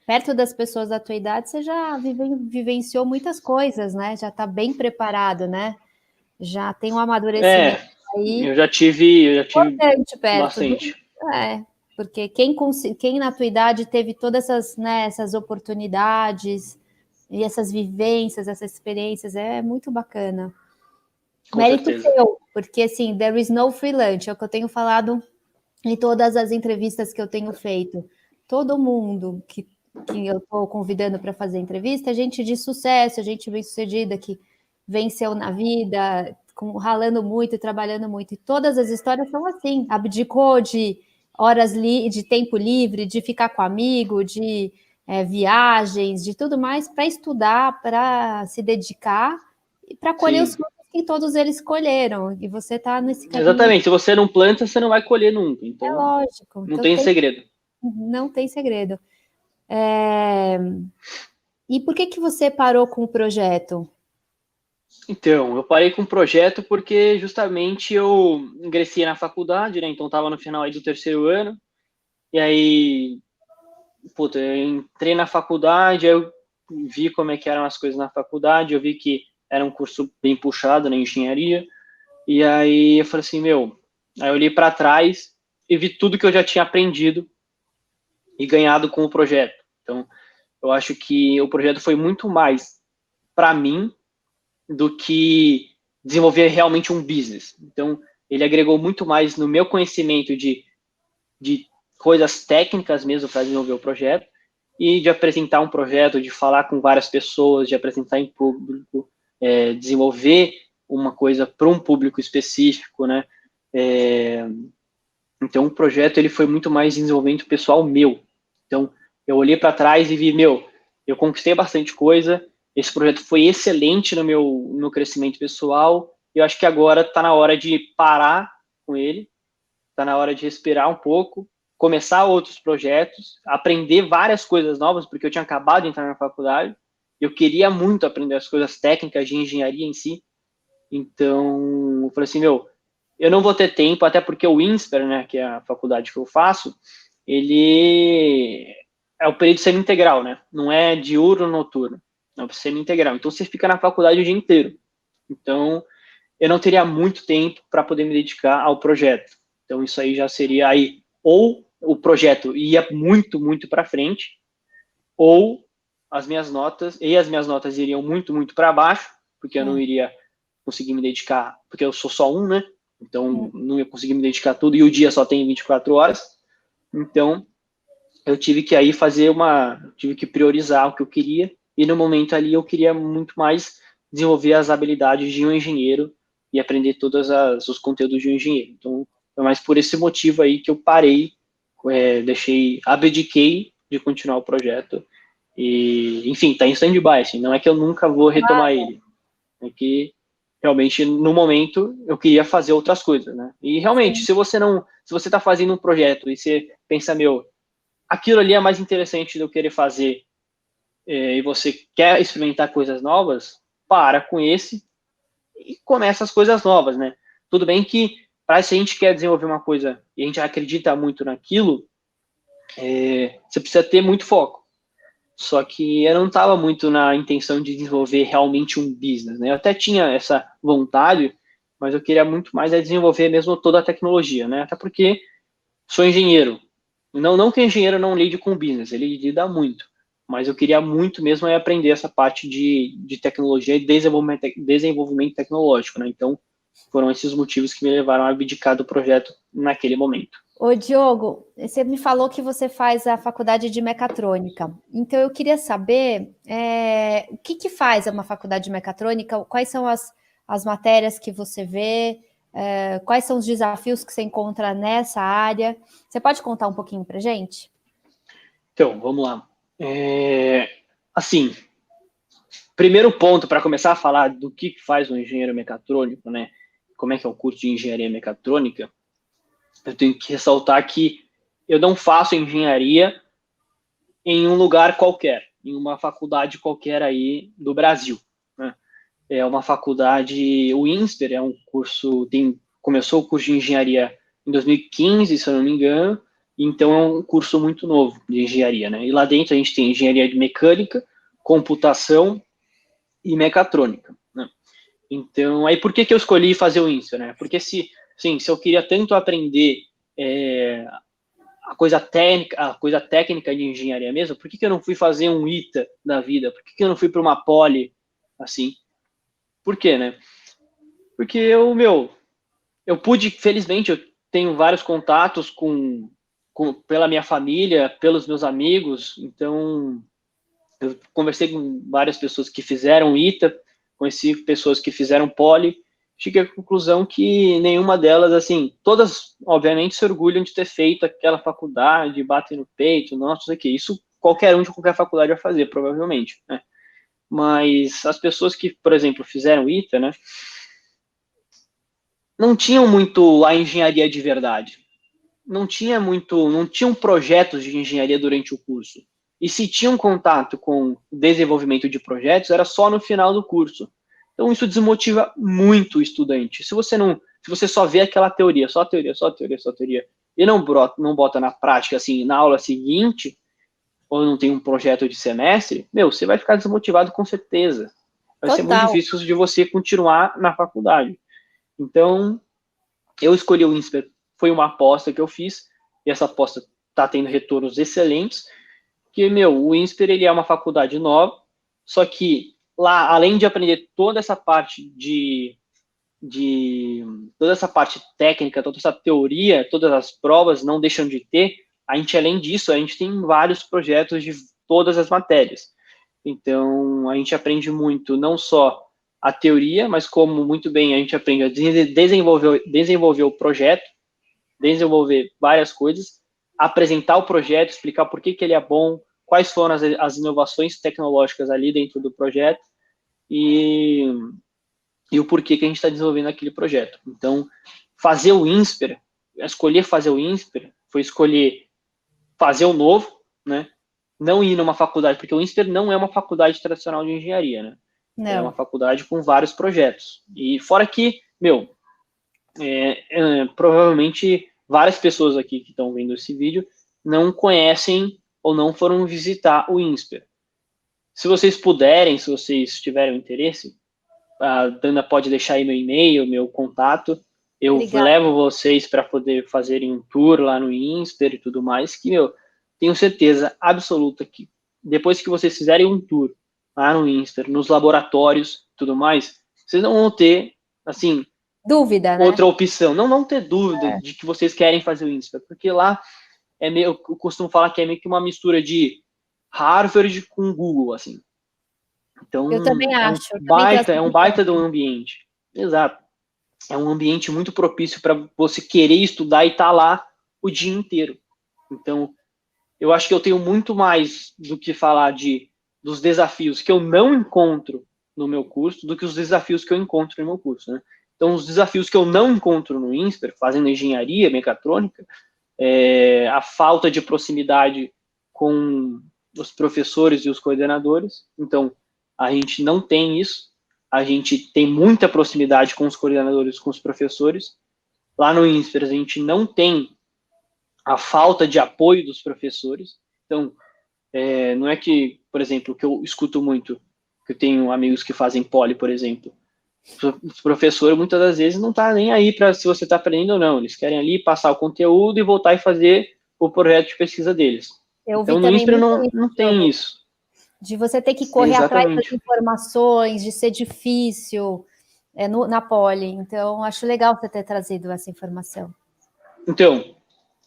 perto das pessoas da tua idade, você já vivenciou muitas coisas, né? Já está bem preparado, né? Já tem um amadurecimento aí. Eu já tive importante perto. Bastante. Porque quem na tua idade teve todas essas oportunidades e essas vivências, essas experiências, é muito bacana. Com Mérito certeza. seu, porque assim, there is no free lunch, é o que eu tenho falado em todas as entrevistas que eu tenho feito. Todo mundo que eu estou convidando para fazer entrevista é gente de sucesso, é gente bem-sucedida, que venceu na vida, ralando muito e trabalhando muito. E todas as histórias são assim, abdicou de horas de tempo livre, de ficar com amigo, de viagens, de tudo mais, para estudar, para se dedicar e para colher os frutos que todos eles colheram. E você está nesse caminho. Exatamente. Se você não planta, você não vai colher nunca. Então, é lógico. Não tem segredo. Não tem segredo. E por que você parou com o projeto? Então, eu parei com o projeto porque justamente eu ingressei na faculdade, né? Então estava no final aí do 3º ano. E aí, eu entrei na faculdade, aí eu vi como é que eram as coisas na faculdade, eu vi que era um curso bem puxado na engenharia. E aí eu falei assim, aí eu olhei para trás e vi tudo que eu já tinha aprendido e ganhado com o projeto. Então, eu acho que o projeto foi muito mais para mim do que desenvolver realmente um business. Então, ele agregou muito mais no meu conhecimento de coisas técnicas mesmo para desenvolver o projeto e de apresentar um projeto, de falar com várias pessoas, de apresentar em público, desenvolver uma coisa para um público específico, né? Então, o projeto ele foi muito mais desenvolvimento pessoal meu. Então, eu olhei para trás e vi, eu conquistei bastante coisa, esse projeto foi excelente no meu crescimento pessoal, e eu acho que agora está na hora de parar com ele, está na hora de respirar um pouco, começar outros projetos, aprender várias coisas novas, porque eu tinha acabado de entrar na faculdade, eu queria muito aprender as coisas técnicas de engenharia em si, então eu falei assim, eu não vou ter tempo, até porque o INSPER, né, que é a faculdade que eu faço, ele é o período semi-integral, né? Não é diurno, noturno, é o semi-integral. Então, você fica na faculdade o dia inteiro. Então, eu não teria muito tempo para poder me dedicar ao projeto. Então, isso aí já seria aí, ou o projeto ia muito, muito para frente, ou as minhas notas iriam muito, muito para baixo, porque eu não iria conseguir me dedicar, porque eu sou só um, né? Então, não ia conseguir me dedicar tudo, e o dia só tem 24 horas. Então, eu tive que aí tive que priorizar o que eu queria, e no momento ali eu queria muito mais desenvolver as habilidades de um engenheiro e aprender todos os conteúdos de um engenheiro. Então, foi mais por esse motivo aí que eu parei, abdiquei de continuar o projeto, e, enfim, tá em stand-by, assim, não é que eu nunca vou retomar ele, é que realmente, no momento, eu queria fazer outras coisas, né? E realmente, se você está fazendo um projeto e você pensa, meu, aquilo ali é mais interessante de eu querer fazer, e você quer experimentar coisas novas, para com esse e começa as coisas novas, né? Tudo bem que, se a gente quer desenvolver uma coisa e a gente acredita muito naquilo, você precisa ter muito foco. Só que eu não estava muito na intenção de desenvolver realmente um business, né? Eu até tinha essa vontade, mas eu queria muito mais desenvolver mesmo toda a tecnologia, né? Até porque sou engenheiro. Não que engenheiro não lide com business, ele lida muito. Mas eu queria muito mesmo aprender essa parte de tecnologia e desenvolvimento tecnológico, né? Então, foram esses motivos que me levaram a abdicar do projeto naquele momento. Ô, Diogo, você me falou que você faz a faculdade de mecatrônica. Então, eu queria saber o que faz uma faculdade de mecatrônica, quais são as matérias que você vê, quais são os desafios que você encontra nessa área. Você pode contar um pouquinho para gente? Então, vamos lá. Assim, primeiro ponto para começar a falar do que faz um engenheiro mecatrônico, né? Como é que é o curso de engenharia mecatrônica? Eu tenho que ressaltar que eu não faço engenharia em um lugar qualquer, em uma faculdade qualquer aí do Brasil, né? É uma faculdade, o INSPER é um curso, começou o curso de engenharia em 2015, se eu não me engano, então é um curso muito novo de engenharia, né? E lá dentro a gente tem engenharia de mecânica, computação e mecatrônica, né? Então, aí por que eu escolhi fazer o INSPER, né? Porque se eu queria tanto aprender a coisa técnica de engenharia mesmo, por que eu não fui fazer um ITA da vida? Por que eu não fui para uma poli, assim? Por quê, né? Porque eu pude, felizmente, eu tenho vários contatos pela minha família, pelos meus amigos, então eu conversei com várias pessoas que fizeram ITA, conheci pessoas que fizeram poli, cheguei à conclusão que nenhuma delas, assim, todas, obviamente, se orgulham de ter feito aquela faculdade, batem no peito, nossa, isso aqui, isso qualquer um de qualquer faculdade vai fazer, provavelmente, né? Mas as pessoas que, por exemplo, fizeram ITA, né, não tinham muito a engenharia de verdade. Não tinham projetos de engenharia durante o curso. E se tinham contato com desenvolvimento de projetos, era só no final do curso. Então isso desmotiva muito o estudante. Se você só vê aquela teoria, só teoria, só teoria, só teoria, e não bota na prática, assim, na aula seguinte, ou não tem um projeto de semestre, você vai ficar desmotivado com certeza. Vai ser muito difícil de você continuar na faculdade. Então, eu escolhi o INSPER, foi uma aposta que eu fiz, e essa aposta está tendo retornos excelentes, que, o INSPER, ele é uma faculdade nova, só que lá, além de aprender toda essa parte toda essa parte técnica, toda essa teoria, todas as provas não deixam de ter, a gente, além disso, a gente tem vários projetos de todas as matérias. Então, a gente aprende muito, não só a teoria, mas como muito bem a gente aprende a desenvolver o projeto, desenvolver várias coisas, apresentar o projeto, explicar por que ele é bom, quais foram as inovações tecnológicas ali dentro do projeto e o porquê que a gente está desenvolvendo aquele projeto. Então, fazer o INSPER, escolher fazer o INSPER, foi escolher fazer o novo, né? Não ir numa faculdade, porque o INSPER não é uma faculdade tradicional de engenharia, né? Não. É uma faculdade com vários projetos. E fora que, provavelmente várias pessoas aqui que estão vendo esse vídeo não conhecem ou não foram visitar o INSPER. Se vocês puderem, se vocês tiverem interesse, a Dana pode deixar aí meu e-mail, meu contato, eu levo vocês para poder fazerem um tour lá no INSPER e tudo mais, que, tenho certeza absoluta que depois que vocês fizerem um tour lá no INSPER, nos laboratórios e tudo mais, vocês não vão ter, assim, dúvida, outra opção. Não vão ter dúvida de que vocês querem fazer o INSPER, porque lá eu costumo falar que é meio que uma mistura de Harvard com Google, assim. Então, eu também acho. É um baita do ambiente. Exato. É um ambiente muito propício para você querer estudar e estar lá o dia inteiro. Então, eu acho que eu tenho muito mais do que falar dos desafios que eu não encontro no meu curso do que os desafios que eu encontro no meu curso, né? Então, os desafios que eu não encontro no INSPER, fazendo engenharia mecatrônica, a falta de proximidade com os professores e os coordenadores. Então, a gente não tem isso. A gente tem muita proximidade com os coordenadores, com os professores. Lá no INSPER, a gente não tem a falta de apoio dos professores. Então, não é que, por exemplo, que eu escuto muito, que eu tenho amigos que fazem poli, por exemplo, os professores muitas das vezes não tá nem aí para se você está aprendendo ou não, eles querem ali passar o conteúdo e voltar e fazer o projeto de pesquisa deles. Eu então, vi no também INSPER muito não tem isso. De você ter que correr atrás das informações, de ser difícil na poli. Então, acho legal você ter trazido essa informação. Então,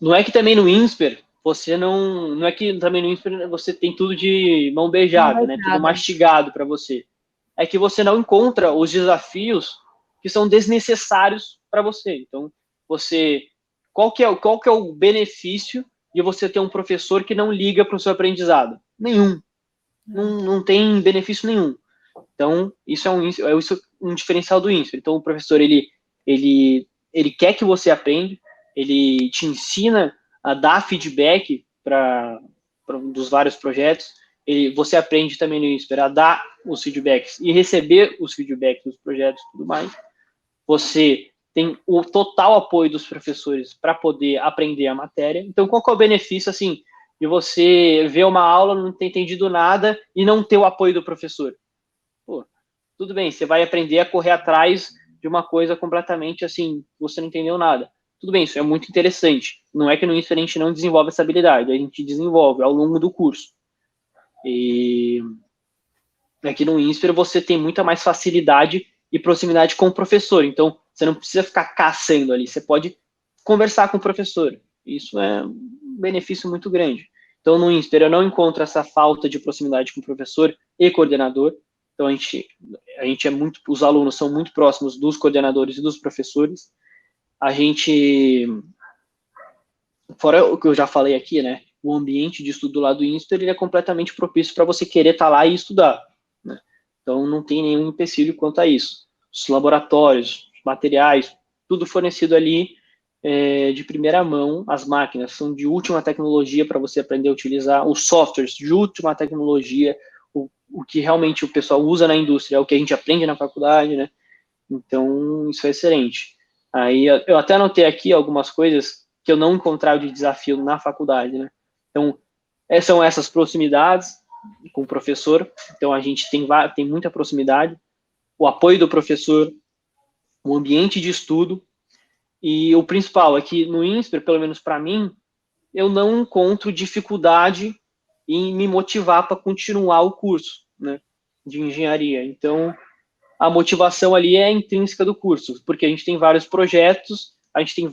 não é que também no INSPER você não é que também no INSPER você tem tudo de mão beijada, né? Tudo mastigado para você. É que você não encontra os desafios que são desnecessários para você. Então, qual que é o benefício de você ter um professor que não liga para o seu aprendizado? Nenhum. Não tem benefício nenhum. Então, isso é um diferencial do INSPER. Então, o professor, ele quer que você aprenda, ele te ensina a dar feedback dos vários projetos, você aprende também no INSPER a dar os feedbacks e receber os feedbacks dos projetos e tudo mais. Você tem o total apoio dos professores para poder aprender a matéria. Então, qual que é o benefício, assim, de você ver uma aula, não ter entendido nada e não ter o apoio do professor? Pô, tudo bem, você vai aprender a correr atrás de uma coisa completamente, assim, você não entendeu nada. Tudo bem, isso é muito interessante. Não é que no INSPER a gente não desenvolve essa habilidade, a gente desenvolve ao longo do curso. E aqui no INSPER você tem muita mais facilidade e proximidade com o professor. Então, você não precisa ficar caçando ali, você pode conversar com o professor. Isso é um benefício muito grande. Então, no INSPER eu não encontro essa falta de proximidade com o professor e coordenador. Então, os alunos são muito próximos dos coordenadores e dos professores. A gente, fora o que eu já falei aqui, né, o ambiente de estudo lá do INSPER, ele é completamente propício para você querer estar lá e estudar, né? Então, não tem nenhum empecilho quanto a isso. Os laboratórios, os materiais, tudo fornecido ali de primeira mão. As máquinas são de última tecnologia para você aprender a utilizar, os softwares de última tecnologia, o que realmente o pessoal usa na indústria, é o que a gente aprende na faculdade, né? Então, isso é excelente. Aí, eu até anotei aqui algumas coisas que eu não encontrava de desafio na faculdade, né? Então, são essas proximidades com o professor. Então, a gente tem muita proximidade, o apoio do professor, o ambiente de estudo, e o principal é que no INSPER, pelo menos para mim, eu não encontro dificuldade em me motivar para continuar o curso, né, de engenharia. Então, a motivação ali é intrínseca do curso, porque a gente tem vários projetos, a gente tem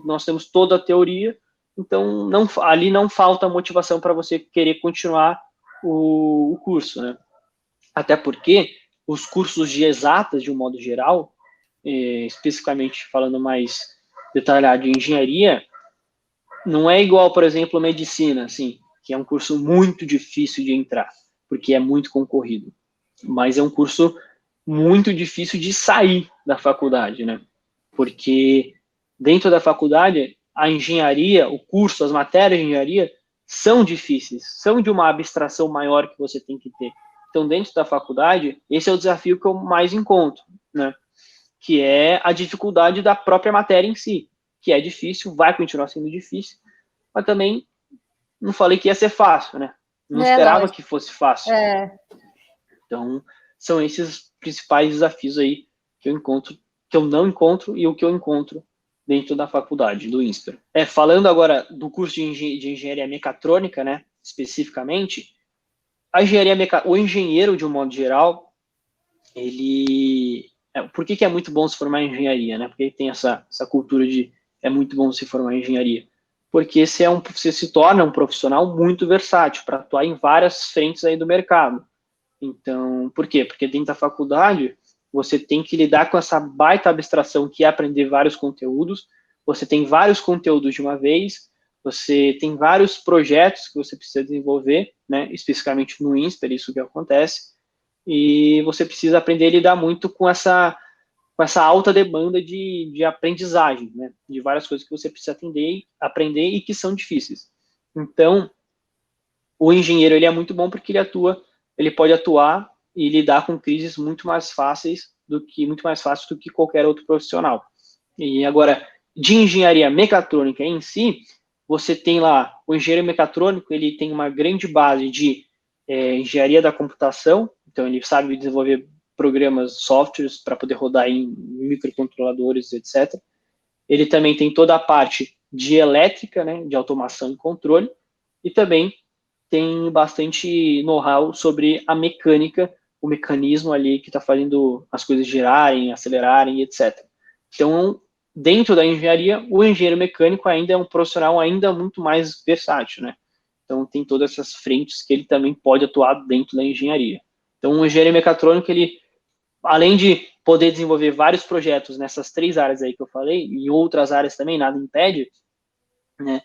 nós temos toda a teoria, então ali não falta motivação para você querer continuar o curso, né? Até porque os cursos de exatas, de um modo geral, especificamente falando mais detalhado de engenharia, não é igual, por exemplo, medicina, assim, que é um curso muito difícil de entrar, porque é muito concorrido. Mas é um curso muito difícil de sair da faculdade, né? Porque dentro da faculdade, a engenharia, o curso, as matérias de engenharia são difíceis, são de uma abstração maior que você tem que ter. Então, dentro da faculdade, esse é o desafio que eu mais encontro, né? Que é a dificuldade da própria matéria em si, que é difícil, vai continuar sendo difícil, mas também não falei que ia ser fácil, né? Não esperava que fosse fácil. Então, são esses principais desafios aí que eu não encontro e o que eu encontro dentro da faculdade, do INSPER. Falando agora do curso de engenharia mecatrônica, né, especificamente, o engenheiro, de um modo geral, ele... por que é muito bom se formar em engenharia, né? Porque tem essa cultura de é muito bom se formar em engenharia. Porque você se torna um profissional muito versátil para atuar em várias frentes aí do mercado. Então, por quê? Porque dentro da faculdade, você tem que lidar com essa baita abstração que é aprender vários conteúdos, você tem vários conteúdos de uma vez, você tem vários projetos que você precisa desenvolver, né, especificamente no INSPER, isso que acontece, e você precisa aprender a lidar muito com essa alta demanda de aprendizagem, né? De várias coisas que você precisa aprender e que são difíceis. Então, o engenheiro ele é muito bom porque ele pode atuar e lidar com crises muito mais fáceis do que qualquer outro profissional. E agora, de engenharia mecatrônica em si, você tem lá o engenheiro mecatrônico, ele tem uma grande base de engenharia da computação, então ele sabe desenvolver programas, softwares para poder rodar em microcontroladores, etc. Ele também tem toda a parte de elétrica, né, de automação e controle, e também tem bastante know-how sobre a mecânica, o mecanismo ali que está fazendo as coisas girarem, acelerarem, etc. Então, dentro da engenharia, o engenheiro mecânico ainda é um profissional ainda muito mais versátil, né? Então, tem todas essas frentes que ele também pode atuar dentro da engenharia. Então, o engenheiro mecatrônico, ele, além de poder desenvolver vários projetos nessas 3 áreas aí que eu falei, e outras áreas também, nada impede, né?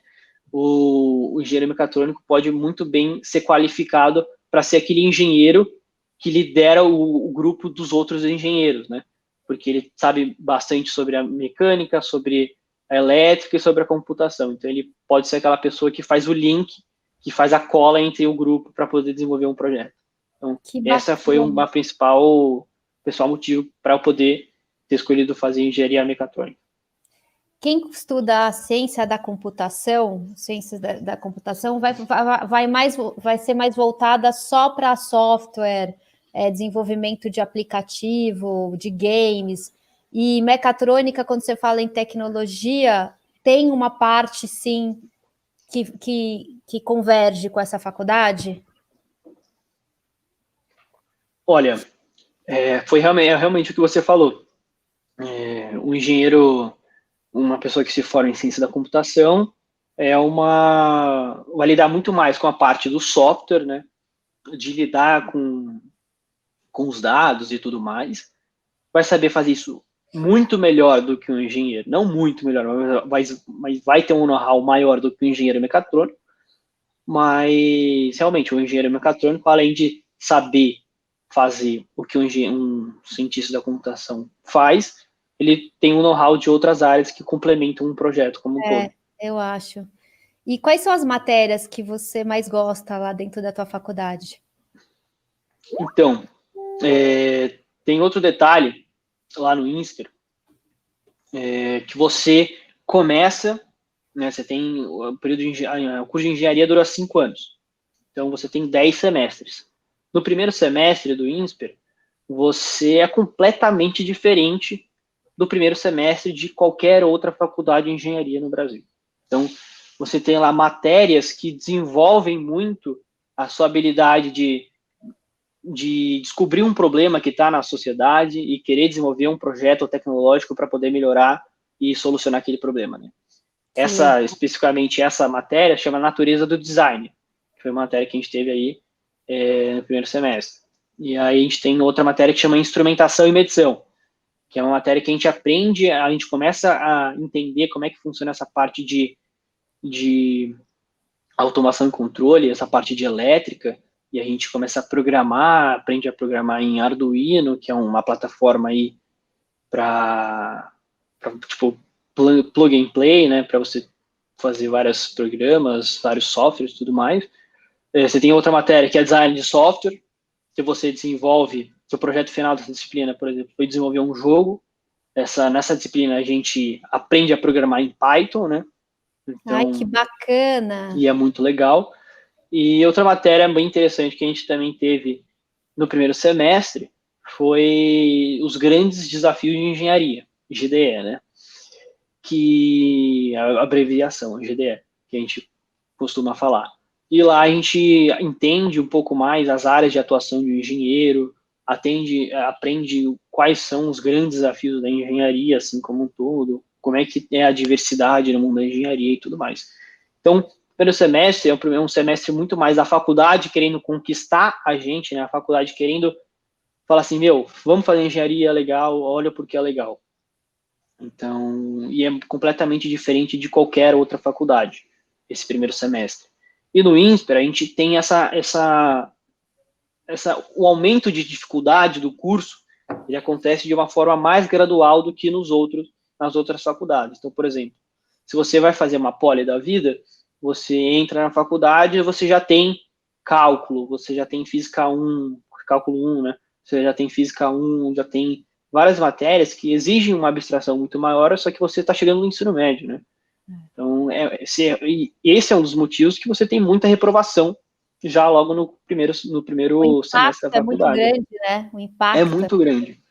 O engenheiro mecatrônico pode muito bem ser qualificado para ser aquele engenheiro que lidera o grupo dos outros engenheiros, né? Porque ele sabe bastante sobre a mecânica, sobre a elétrica e sobre a computação. Então, ele pode ser aquela pessoa que faz o link, que faz a cola entre o grupo para poder desenvolver um projeto. Então, essa foi uma principal motivo para eu poder ter escolhido fazer engenharia mecatrônica. Quem estuda a ciência da computação, ciências da computação, vai ser mais voltada só para software, desenvolvimento de aplicativo, de games. E mecatrônica, quando você fala em tecnologia, tem uma parte, sim, que converge com essa faculdade? Olha, foi realmente o que você falou. O engenheiro, uma pessoa que se forma em ciência da computação, vai lidar muito mais com a parte do software, né? De lidar com os dados e tudo mais. Vai saber fazer isso muito melhor do que um engenheiro. Não muito melhor, mas vai ter um know-how maior do que um engenheiro mecatrônico. Mas, realmente, o engenheiro mecatrônico, além de saber fazer o que um cientista da computação faz, ele tem um know-how de outras áreas que complementam um projeto como um todo. Eu acho. E quais são as matérias que você mais gosta lá dentro da tua faculdade? Então, tem outro detalhe lá no INSPER, que você começa, né, você tem o período o curso de engenharia dura 5 anos. Então, você tem 10 semestres. No primeiro semestre do INSPER, você é completamente diferente do primeiro semestre de qualquer outra faculdade de engenharia no Brasil. Então, você tem lá matérias que desenvolvem muito a sua habilidade de descobrir um problema que está na sociedade e querer desenvolver um projeto tecnológico para poder melhorar e solucionar aquele problema, né? Especificamente essa matéria chama Natureza do Design, que foi uma matéria que a gente teve aí no primeiro semestre. E aí a gente tem outra matéria que chama Instrumentação e Medição, que é uma matéria que a gente começa a entender como é que funciona essa parte de automação e controle, essa parte de elétrica, e a gente começa a programar, aprende a programar em Arduino, que é uma plataforma aí para tipo, plug and play, né, para você fazer vários programas, vários softwares e tudo mais. Você tem outra matéria que é design de software, que você desenvolve, seu projeto final dessa disciplina, por exemplo, foi desenvolver um jogo. Nessa disciplina a gente aprende a programar em Python, né? Então, ai, que bacana! E é muito legal. E outra matéria bem interessante que a gente também teve no primeiro semestre foi os grandes desafios de engenharia, GDE, né? Que a abreviação, GDE, que a gente costuma falar. E lá a gente entende um pouco mais as áreas de atuação de um engenheiro, aprende quais são os grandes desafios da engenharia, assim como um todo, como é que é a diversidade no mundo da engenharia e tudo mais. Então, o primeiro semestre é um semestre muito mais da faculdade querendo conquistar a gente, né? A faculdade querendo falar assim, vamos fazer engenharia legal, olha porque é legal. Então, e é completamente diferente de qualquer outra faculdade, esse primeiro semestre. E no INSPER, a gente tem essa o aumento de dificuldade do curso, ele acontece de uma forma mais gradual do que nas outras faculdades. Então, por exemplo, se você vai fazer uma poli da vida, você entra na faculdade e você já tem cálculo, você já tem física 1, cálculo 1, né? Você já tem física 1, já tem várias matérias que exigem uma abstração muito maior, só que você está chegando no ensino médio, né? Então, esse é um dos motivos que você tem muita reprovação já logo no primeiro semestre da faculdade. É muito grande, né? O impacto é muito grande.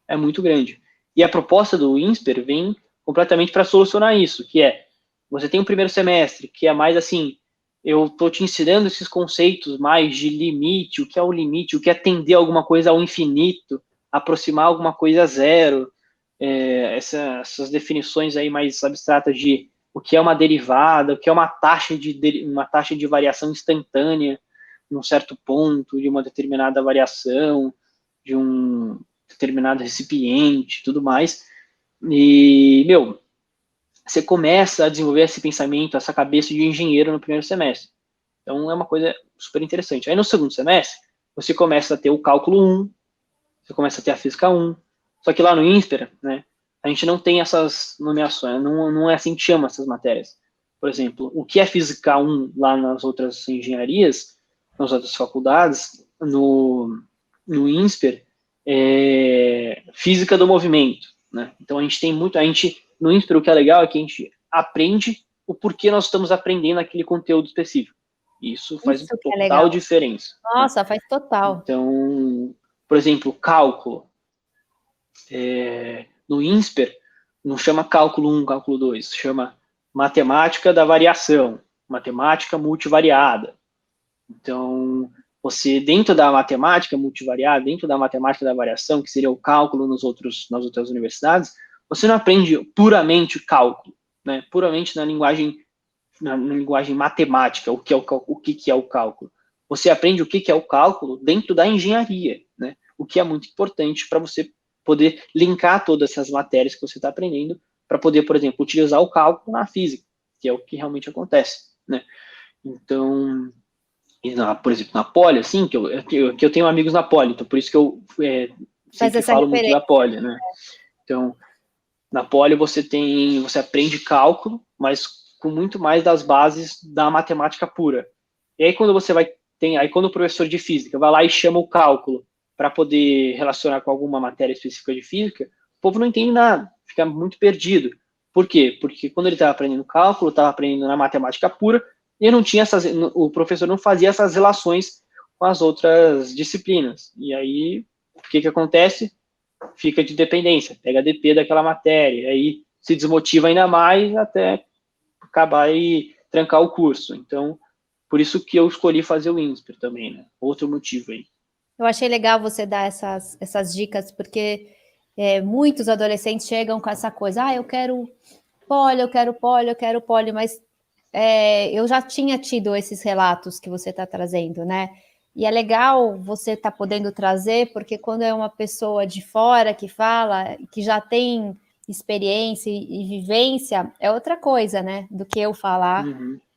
É muito grande. E a proposta do INSPER vem completamente para solucionar isso, que é, você tem um primeiro semestre, que é mais assim, eu estou te ensinando esses conceitos mais de limite, o que é o limite, o que é tender alguma coisa ao infinito, aproximar alguma coisa a zero, essas definições aí mais abstratas de o que é uma derivada, o que é uma taxa de variação instantânea num certo ponto, de uma determinada variação, de um determinado recipiente, tudo mais. E, você começa a desenvolver esse pensamento, essa cabeça de engenheiro no primeiro semestre. Então, é uma coisa super interessante. Aí, no segundo semestre, você começa a ter o cálculo 1, você começa a ter a física 1, só que lá no INSPER, né, a gente não tem essas nomeações, não é assim que chama essas matérias. Por exemplo, o que é física 1 lá nas outras engenharias, nas outras faculdades, no INSPER, é física do movimento, né? Então, a gente tem no INSPER, o que é legal é que a gente aprende o porquê nós estamos aprendendo aquele conteúdo específico. Isso faz total diferença. Nossa, faz total. Então, por exemplo, cálculo. No INSPER, não chama cálculo 1, cálculo 2, chama matemática da variação, matemática multivariada. Então, você, dentro da matemática multivariada, dentro da matemática da variação, que seria o cálculo nas outras universidades, você não aprende puramente cálculo, né? Puramente na linguagem matemática, o que é o cálculo. Você aprende o que é o cálculo dentro da engenharia, né? O que é muito importante para você poder linkar todas essas matérias que você está aprendendo para poder, por exemplo, utilizar o cálculo na física, que é o que realmente acontece, né? Então, por exemplo, na poli, assim, que eu tenho amigos na poli, então por isso que eu sempre falo muito da poli, né? Então, na poli você aprende cálculo, mas com muito mais das bases da matemática pura. E aí quando quando o professor de física vai lá e chama o cálculo para poder relacionar com alguma matéria específica de física, o povo não entende nada, fica muito perdido. Por quê? Porque quando ele estava aprendendo cálculo, estava aprendendo na matemática pura, e o professor não fazia essas relações com as outras disciplinas. E aí, o que acontece? Fica de dependência, pega DP daquela matéria, aí se desmotiva ainda mais até acabar e trancar o curso. Então, por isso que eu escolhi fazer o INSPER também, né? Outro motivo aí. Eu achei legal você dar essas dicas, porque muitos adolescentes chegam com essa coisa, eu quero poli, mas eu já tinha tido esses relatos que você está trazendo, né? E é legal você estar podendo trazer, porque quando é uma pessoa de fora que fala, que já tem experiência e vivência, é outra coisa, né? Do que eu falar,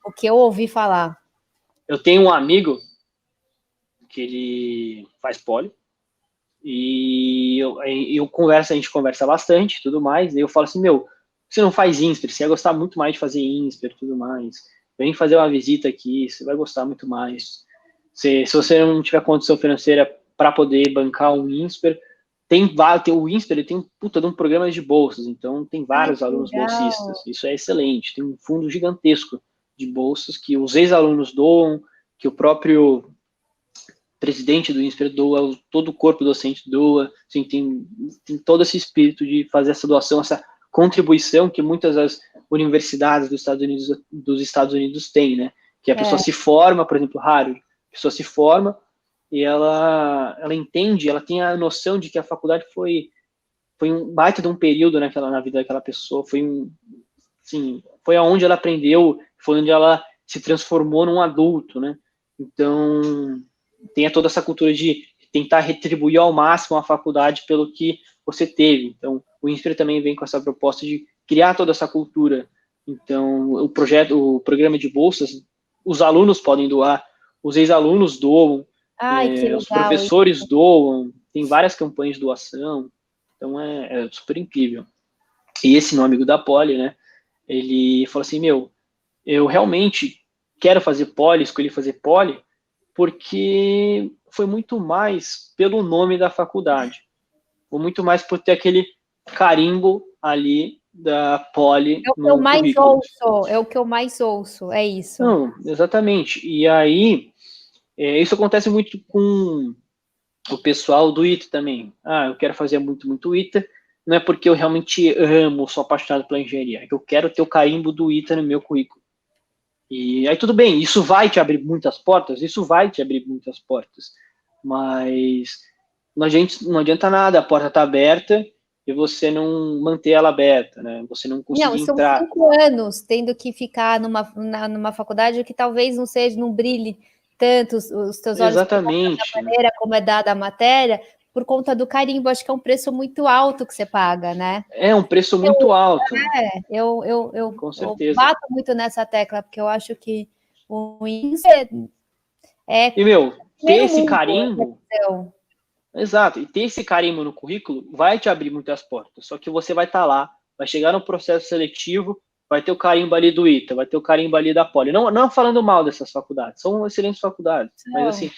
o que eu ouvi falar. Eu tenho um amigo que ele faz poli, e a gente conversa bastante, tudo mais, e eu falo assim, você não faz INSPER, você ia gostar muito mais de fazer INSPER e tudo mais, vem fazer uma visita aqui, você vai gostar muito mais. Se você não tiver condição financeira para poder bancar um INSPER, o INSPER ele tem de um programa de bolsas, então tem vários alunos bolsistas, isso é excelente, tem um fundo gigantesco de bolsas que os ex-alunos doam, que o próprio presidente do INSPER doa, todo o corpo docente doa, assim, tem todo esse espírito de fazer essa doação, essa contribuição que muitas das universidades dos Estados Unidos têm, né? Que a pessoa se forma, por exemplo, Harvard, a pessoa se forma e ela entende, ela tem a noção de que a faculdade foi um baita de um período na vida daquela pessoa, foi aonde ela aprendeu, foi onde ela se transformou num adulto, né? Então, tem toda essa cultura de tentar retribuir ao máximo a faculdade pelo que você teve. Então, o INSPER também vem com essa proposta de criar toda essa cultura. Então, o programa de bolsas, os alunos podem doar, os ex-alunos doam, Ai, que Os legal. professores doam, tem várias campanhas de doação, então é super incrível. E esse meu amigo da Poli, né, ele falou assim, eu realmente quero fazer Poli, escolhi fazer Poli, porque foi muito mais pelo nome da faculdade, foi muito mais por ter aquele carimbo ali da Poli É o que eu no mais currículo. ouço, é o que eu mais ouço, é isso. Não, exatamente. E aí, isso acontece muito com o pessoal do ITA também. Ah, eu quero fazer muito, muito ITA. Não é porque eu realmente amo, sou apaixonado pela engenharia. É que eu quero ter o carimbo do ITA no meu currículo. E aí tudo bem, isso vai te abrir muitas portas? Isso vai te abrir muitas portas. Mas não adianta nada, a porta está aberta e você não manter ela aberta, né? Você não Não, conseguir são entrar. 5 anos tendo que ficar numa faculdade que talvez não seja, não brilhe tanto os teus olhos da Exatamente, né? maneira como é dada a matéria, por conta do carimbo. Acho que é um preço muito alto que você paga, né? É um preço muito alto, né? Eu Com certeza. bato muito nessa tecla, porque eu acho que o INSPER é E, ter primeiro esse mundo. carimbo, exato, e ter esse carimbo no currículo vai te abrir muitas portas. Só que você vai estar lá, vai chegar no processo seletivo, vai ter o carimbo ali do ITA, vai ter o carimbo ali da Poli. Não falando mal dessas faculdades, são excelentes faculdades, mas assim,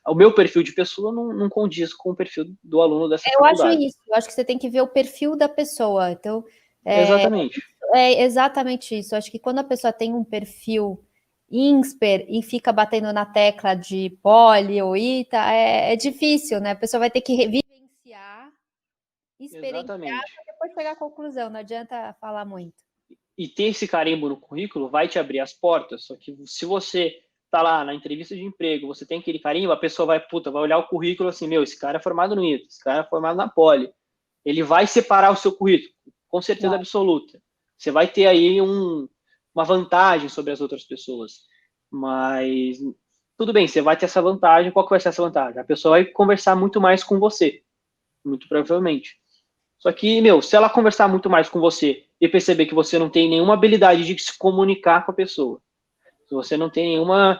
o meu perfil de pessoa não condiz com o perfil do aluno dessa Eu acho faculdade. isso, eu acho que você tem que ver o perfil da pessoa. Então, Exatamente. é exatamente isso. Eu acho que quando a pessoa tem um perfil INSPER e fica batendo na tecla de Poli ou ITA, é difícil, né? A pessoa vai ter que vivenciar, experienciar Exatamente. para depois chegar à conclusão. Não adianta falar muito. E ter esse carimbo no currículo vai te abrir as portas. Só que se você tá lá na entrevista de emprego, você tem aquele carimbo, a pessoa vai olhar o currículo assim, esse cara é formado no ITA, esse cara é formado na Poli. Ele vai separar o seu currículo, com certeza absoluta. Você vai ter aí uma vantagem sobre as outras pessoas. Mas tudo bem, você vai ter essa vantagem. Qual que vai ser essa vantagem? A pessoa vai conversar muito mais com você, muito provavelmente. Só que, se ela conversar muito mais com você e perceber que você não tem nenhuma habilidade de se comunicar com a pessoa, se você não tem nenhuma,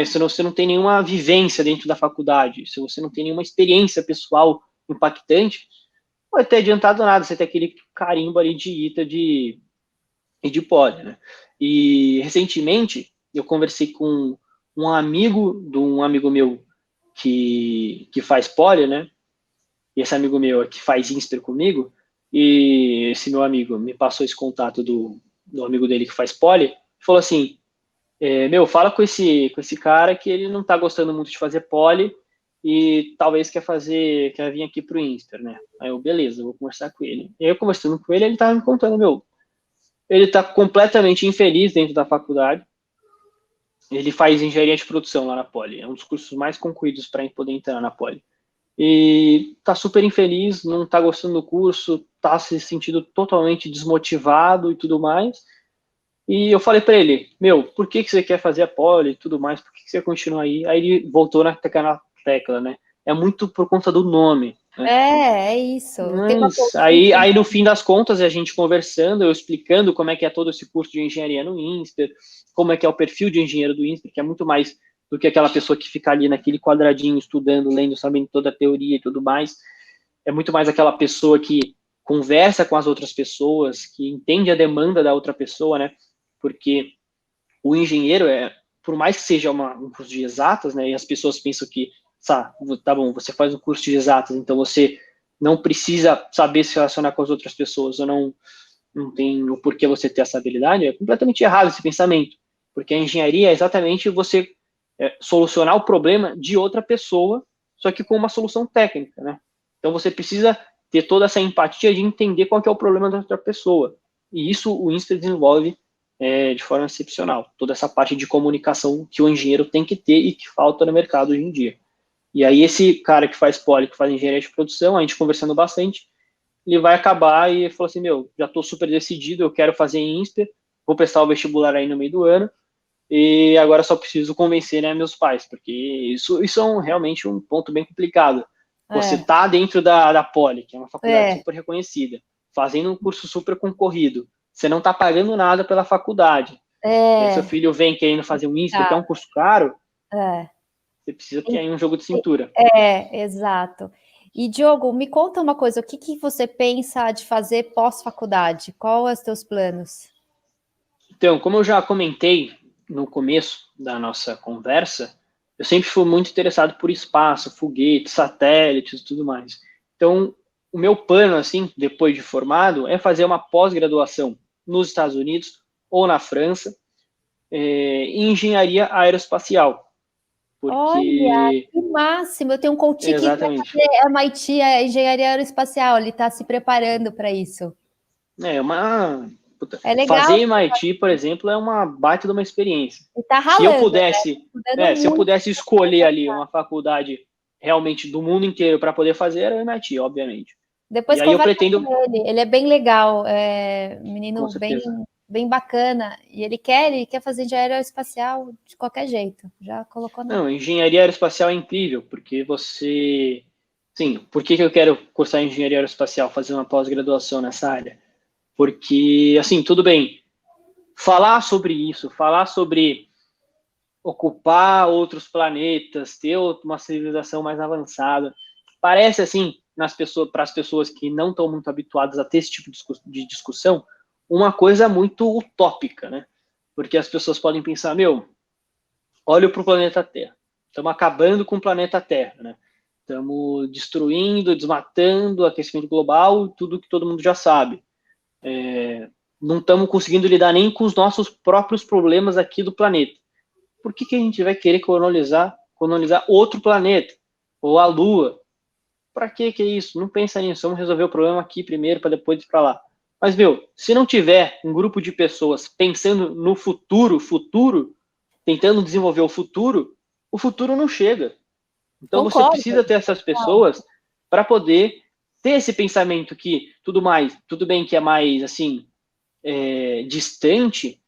se você não tem nenhuma vivência dentro da faculdade, se você não tem nenhuma experiência pessoal impactante, não vai ter adiantado nada você ter aquele carimbo ali de ITA e de Poli, né? E recentemente eu conversei com um amigo de um amigo meu que faz Poli, né? E esse amigo meu que faz INSPER comigo, e esse meu amigo me passou esse contato do amigo dele que faz Poli, falou assim, fala com esse cara que ele não tá gostando muito de fazer Poli e talvez quer vir aqui pro INSPER, né? Aí eu, beleza, vou conversar com ele. E aí eu conversando com ele, ele tava me contando, ele tá completamente infeliz dentro da faculdade. Ele faz engenharia de produção lá na Poli, é um dos cursos mais concorridos para poder entrar na Poli. E tá super infeliz, não tá gostando do curso, tá se sentindo totalmente desmotivado e tudo mais. E eu falei para ele, por que você quer fazer a Poli e tudo mais, por que você continua aí? Aí ele voltou na tecla, né? É muito por conta do nome. Né? É isso. Tem uma Mas consulta. aí no fim das contas, a gente conversando, eu explicando como é que é todo esse curso de engenharia no INSPER, como é que é o perfil de engenheiro do INSPER, que é muito mais do que aquela pessoa que fica ali naquele quadradinho estudando, lendo, sabendo toda a teoria e tudo mais. É muito mais aquela pessoa que conversa com as outras pessoas, que entende a demanda da outra pessoa, né? Porque o engenheiro por mais que seja um curso de exatas, né? E as pessoas pensam que, tá bom, você faz um curso de exatas, então você não precisa saber se relacionar com as outras pessoas, ou não tem o porquê você ter essa habilidade, é completamente errado esse pensamento, porque a engenharia é exatamente você solucionar o problema de outra pessoa, só que com uma solução técnica, né? Então você precisa ter toda essa empatia de entender qual que é o problema da outra pessoa, e isso o INSPER desenvolve de forma excepcional, toda essa parte de comunicação que o engenheiro tem que ter e que falta no mercado hoje em dia. E aí esse cara que faz Poli, que faz engenharia de produção, a gente conversando bastante, ele vai acabar e falou assim, já estou super decidido, eu quero fazer INSPER, vou prestar o vestibular aí no meio do ano, e agora só preciso convencer, né, meus pais, porque isso é realmente um ponto bem complicado. Você tá dentro da Poli, que é uma faculdade super reconhecida, fazendo um curso super concorrido, você não tá pagando nada pela faculdade. E aí seu filho vem querendo fazer um INSPER, que é um curso caro, Você precisa ter aí um jogo de cintura. Exato. E, Diogo, me conta uma coisa, o que você pensa de fazer pós-faculdade? Qual são os teus planos? Então, como eu já comentei no começo da nossa conversa, eu sempre fui muito interessado por espaço, foguetes, satélites e tudo mais. Então, o meu plano, assim, depois de formado, é fazer uma pós-graduação nos Estados Unidos ou na França, em engenharia aeroespacial. Olha, Porque... que máximo! Eu tenho um coach que vai Exatamente. fazer MIT, engenharia aeroespacial, ele está se preparando para isso. É legal. Fazer MIT, por exemplo, é uma baita de uma experiência. E tá Se eu ralando, se eu pudesse escolher ali uma faculdade realmente do mundo inteiro para poder fazer, era o MIT, obviamente. Depois e aí eu conversa pretendo... com ele é bem legal, menino bem bacana, e ele quer fazer engenharia aeroespacial de qualquer jeito, já colocou na... Não, engenharia aeroespacial é incrível, porque você... Sim, por que eu quero cursar engenharia aeroespacial, fazer uma pós-graduação nessa área? Porque, assim, tudo bem, falar sobre isso, falar sobre ocupar outros planetas, ter uma civilização mais avançada, parece, assim, para as pessoas que não estão muito habituadas a ter esse tipo de discussão, uma coisa muito utópica, né? Porque as pessoas podem pensar, olha para o planeta Terra, estamos acabando com o planeta Terra, né? Estamos destruindo, desmatando, aquecimento global, tudo que todo mundo já sabe. Não estamos conseguindo lidar nem com os nossos próprios problemas aqui do planeta. Por que a gente vai querer colonizar outro planeta? Ou a Lua? Para que é isso? Não pensa nisso, vamos resolver o problema aqui primeiro, para depois ir para lá. Mas, se não tiver um grupo de pessoas pensando no futuro, tentando desenvolver o futuro não chega. Então, Concordo. Você precisa ter essas pessoas para poder ter esse pensamento que tudo bem que é mais, assim, distante,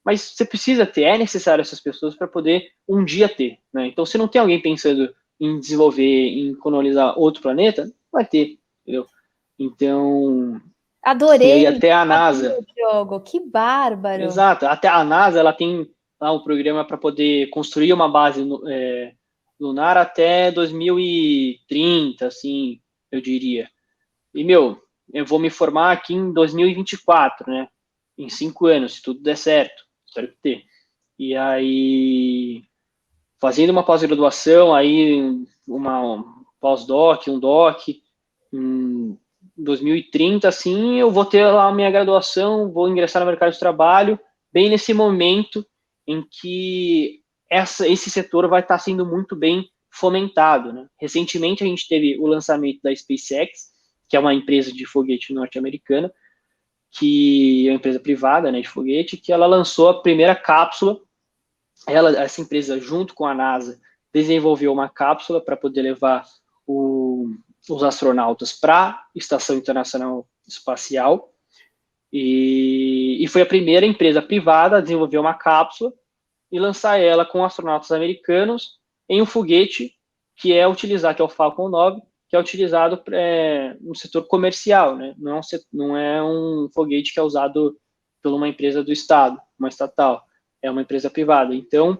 mas você precisa ter, é necessário essas pessoas para poder um dia ter, né? Então, se não tem alguém pensando em desenvolver, em colonizar outro planeta, não vai ter, entendeu? Então... Adorei. E até a NASA... Diogo, que bárbaro. Exato, até a NASA, ela tem lá um programa para poder construir uma base lunar até 2030, assim, eu diria. E, eu vou me formar aqui em 2024, né? Em 5 anos, se tudo der certo. Espero que dê. E aí, fazendo uma pós-graduação, aí uma pós-doc, um doc, em 2030, assim, eu vou ter lá a minha graduação, vou ingressar no mercado de trabalho, bem nesse momento em que esse setor vai estar sendo muito bem fomentado, né? Recentemente, a gente teve o lançamento da SpaceX, que é uma empresa de foguete norte-americana, que é uma empresa privada, né, de foguete, que ela lançou a primeira cápsula. Essa empresa, junto com a NASA, desenvolveu uma cápsula para poder levar os astronautas para a Estação Internacional Espacial, e foi a primeira empresa privada a desenvolver uma cápsula e lançar ela com astronautas americanos em um foguete que é o Falcon 9, que é utilizado no setor comercial, né? Não é um foguete que é usado por uma empresa do Estado, uma estatal, é uma empresa privada. Então,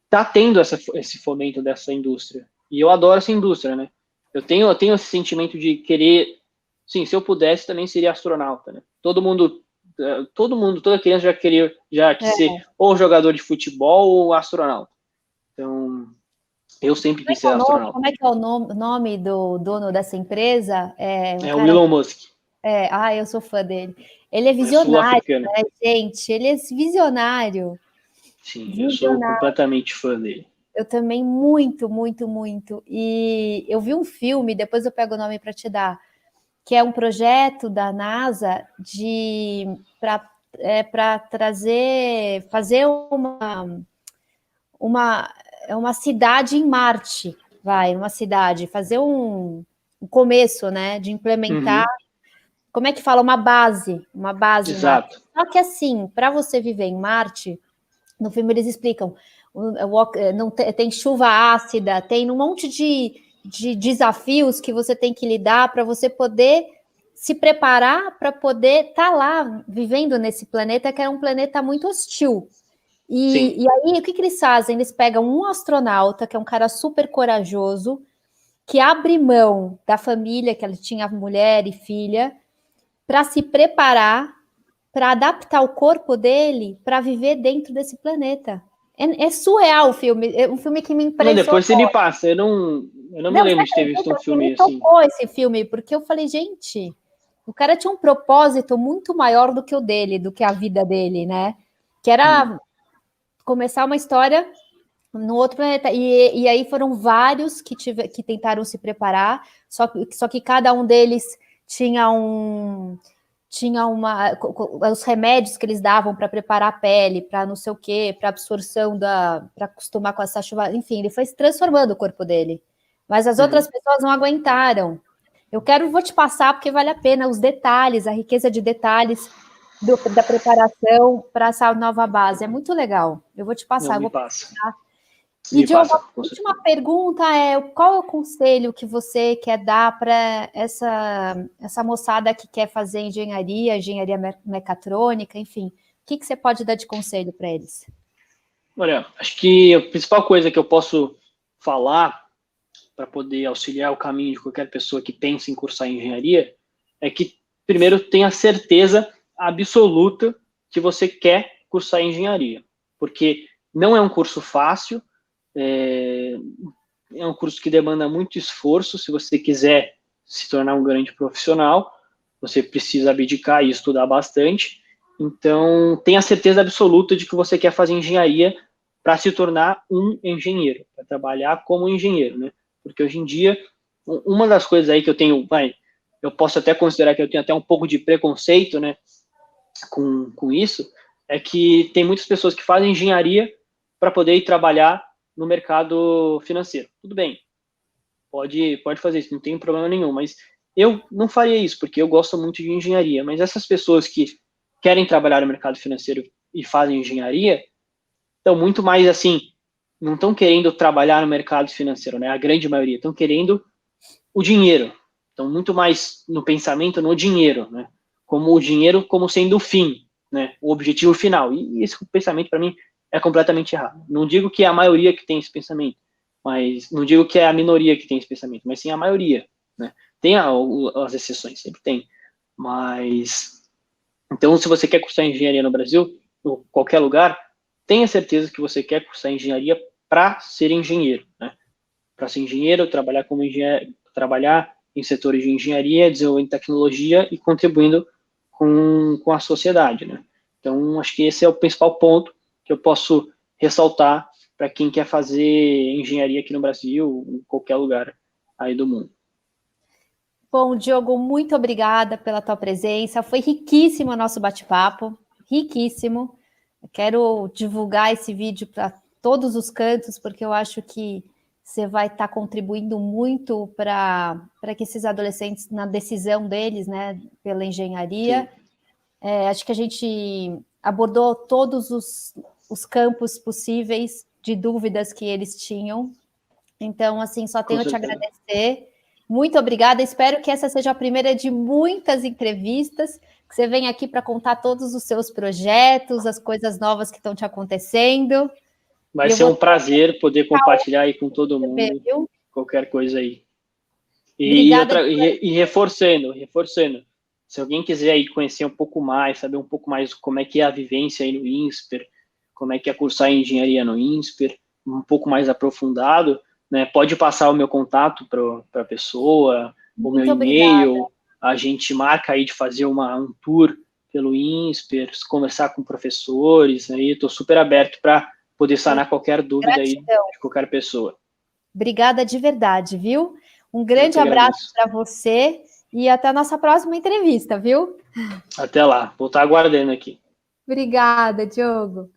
está tendo esse fomento dessa indústria, e eu adoro essa indústria, né? Eu tenho esse sentimento de querer, sim, se eu pudesse, também seria astronauta, né? Toda criança já quis ser ou jogador de futebol ou astronauta. Então, eu sempre quis ser astronauta. Como é que é o nome do dono dessa empresa? O Elon Musk. Eu sou fã dele. Ele é visionário, né, gente? Ele é visionário. Sim, eu sou completamente fã dele. Eu também, muito, muito, muito. E eu vi um filme, depois eu pego o nome para te dar, que é um projeto da NASA para fazer uma cidade em Marte, fazer um começo, né, de implementar, como é que fala, uma base Exato. em Marte. Só que assim, para você viver em Marte, no filme eles explicam, não tem chuva ácida, tem um monte de desafios que você tem que lidar para você poder se preparar para poder estar lá vivendo nesse planeta, que é um planeta muito hostil. E aí, o que eles fazem? Eles pegam um astronauta, que é um cara super corajoso, que abre mão da família, que ele tinha mulher e filha, para se preparar, para adaptar o corpo dele para viver dentro desse planeta. É surreal o filme, é um filme que me impressionou. Depois você me passa, eu não me lembro de ter visto um filme assim. Me tocou esse filme, porque eu falei, gente, o cara tinha um propósito muito maior do que o dele, do que a vida dele, né? Que era começar uma história no outro planeta. E aí foram vários que tentaram se preparar, só que cada um deles tinha os remédios que eles davam para preparar a pele, para não sei o quê, para absorção para acostumar com essa chuva, enfim, ele foi se transformando o corpo dele. Mas as outras pessoas não aguentaram. Vou te passar porque vale a pena os detalhes, a riqueza de detalhes da preparação para essa nova base. É muito legal. Eu vou te passar. Não, me passa. E, Diogo, a última pergunta é: qual é o conselho que você quer dar para essa moçada que quer fazer engenharia mecatrônica, enfim? O que você pode dar de conselho para eles? Olha, acho que a principal coisa que eu posso falar para poder auxiliar o caminho de qualquer pessoa que pense em cursar engenharia é que, primeiro, tenha certeza absoluta que você quer cursar engenharia, porque não é um curso fácil, é um curso que demanda muito esforço. Se você quiser se tornar um grande profissional, você precisa abdicar e estudar bastante. Então, tenha certeza absoluta de que você quer fazer engenharia para se tornar um engenheiro, para trabalhar como engenheiro, né? Porque hoje em dia, uma das coisas aí que eu tenho, eu posso até considerar que eu tenho até um pouco de preconceito, né, com isso, é que tem muitas pessoas que fazem engenharia para poder ir trabalhar no mercado financeiro. Tudo bem, pode fazer isso, não tem problema nenhum, mas eu não faria isso, porque eu gosto muito de engenharia. Mas essas pessoas que querem trabalhar no mercado financeiro e fazem engenharia, estão muito mais assim, não estão querendo trabalhar no mercado financeiro, né? A grande maioria estão querendo o dinheiro, estão muito mais no pensamento no dinheiro, né? Como o dinheiro como sendo o fim, né? O objetivo final. E esse pensamento, para mim, é completamente errado. Não digo que é a maioria que tem esse pensamento, mas não digo que é a minoria que tem esse pensamento, mas sim a maioria, né? Tem as exceções, sempre tem. Mas, então, se você quer cursar engenharia no Brasil, ou qualquer lugar, tenha certeza que você quer cursar engenharia para ser engenheiro, né? Para ser engenheiro, trabalhar como engenheiro, trabalhar em setores de engenharia, desenvolvendo tecnologia e contribuindo com a sociedade, né? Então, acho que esse é o principal ponto que eu posso ressaltar para quem quer fazer engenharia aqui no Brasil, em qualquer lugar aí do mundo. Bom, Diogo, muito obrigada pela tua presença. Foi riquíssimo o nosso bate-papo, riquíssimo. Eu quero divulgar esse vídeo para todos os cantos, porque eu acho que você vai estar contribuindo muito para que esses adolescentes, na decisão deles, né, pela engenharia. Acho que a gente abordou todos os campos possíveis de dúvidas que eles tinham. Então, assim, só tenho a te agradecer. Muito obrigada. Espero que essa seja a primeira de muitas entrevistas, que você venha aqui para contar todos os seus projetos, as coisas novas que estão te acontecendo. Vai ser um prazer poder compartilhar aí com todo mundo, qualquer coisa aí. E reforçando, se alguém quiser aí conhecer um pouco mais, saber um pouco mais como é que é a vivência aí no INSPER, como é que é cursar engenharia no INSPER, um pouco mais aprofundado, né, pode passar o meu contato para a pessoa, o meu e-mail, a gente marca aí de fazer um tour pelo INSPER, conversar com professores, aí estou super aberto para poder sanar qualquer dúvida aí de qualquer pessoa. Obrigada de verdade, viu? Um grande abraço para você e até a nossa próxima entrevista, viu? Até lá, vou estar aguardando aqui. Obrigada, Diogo.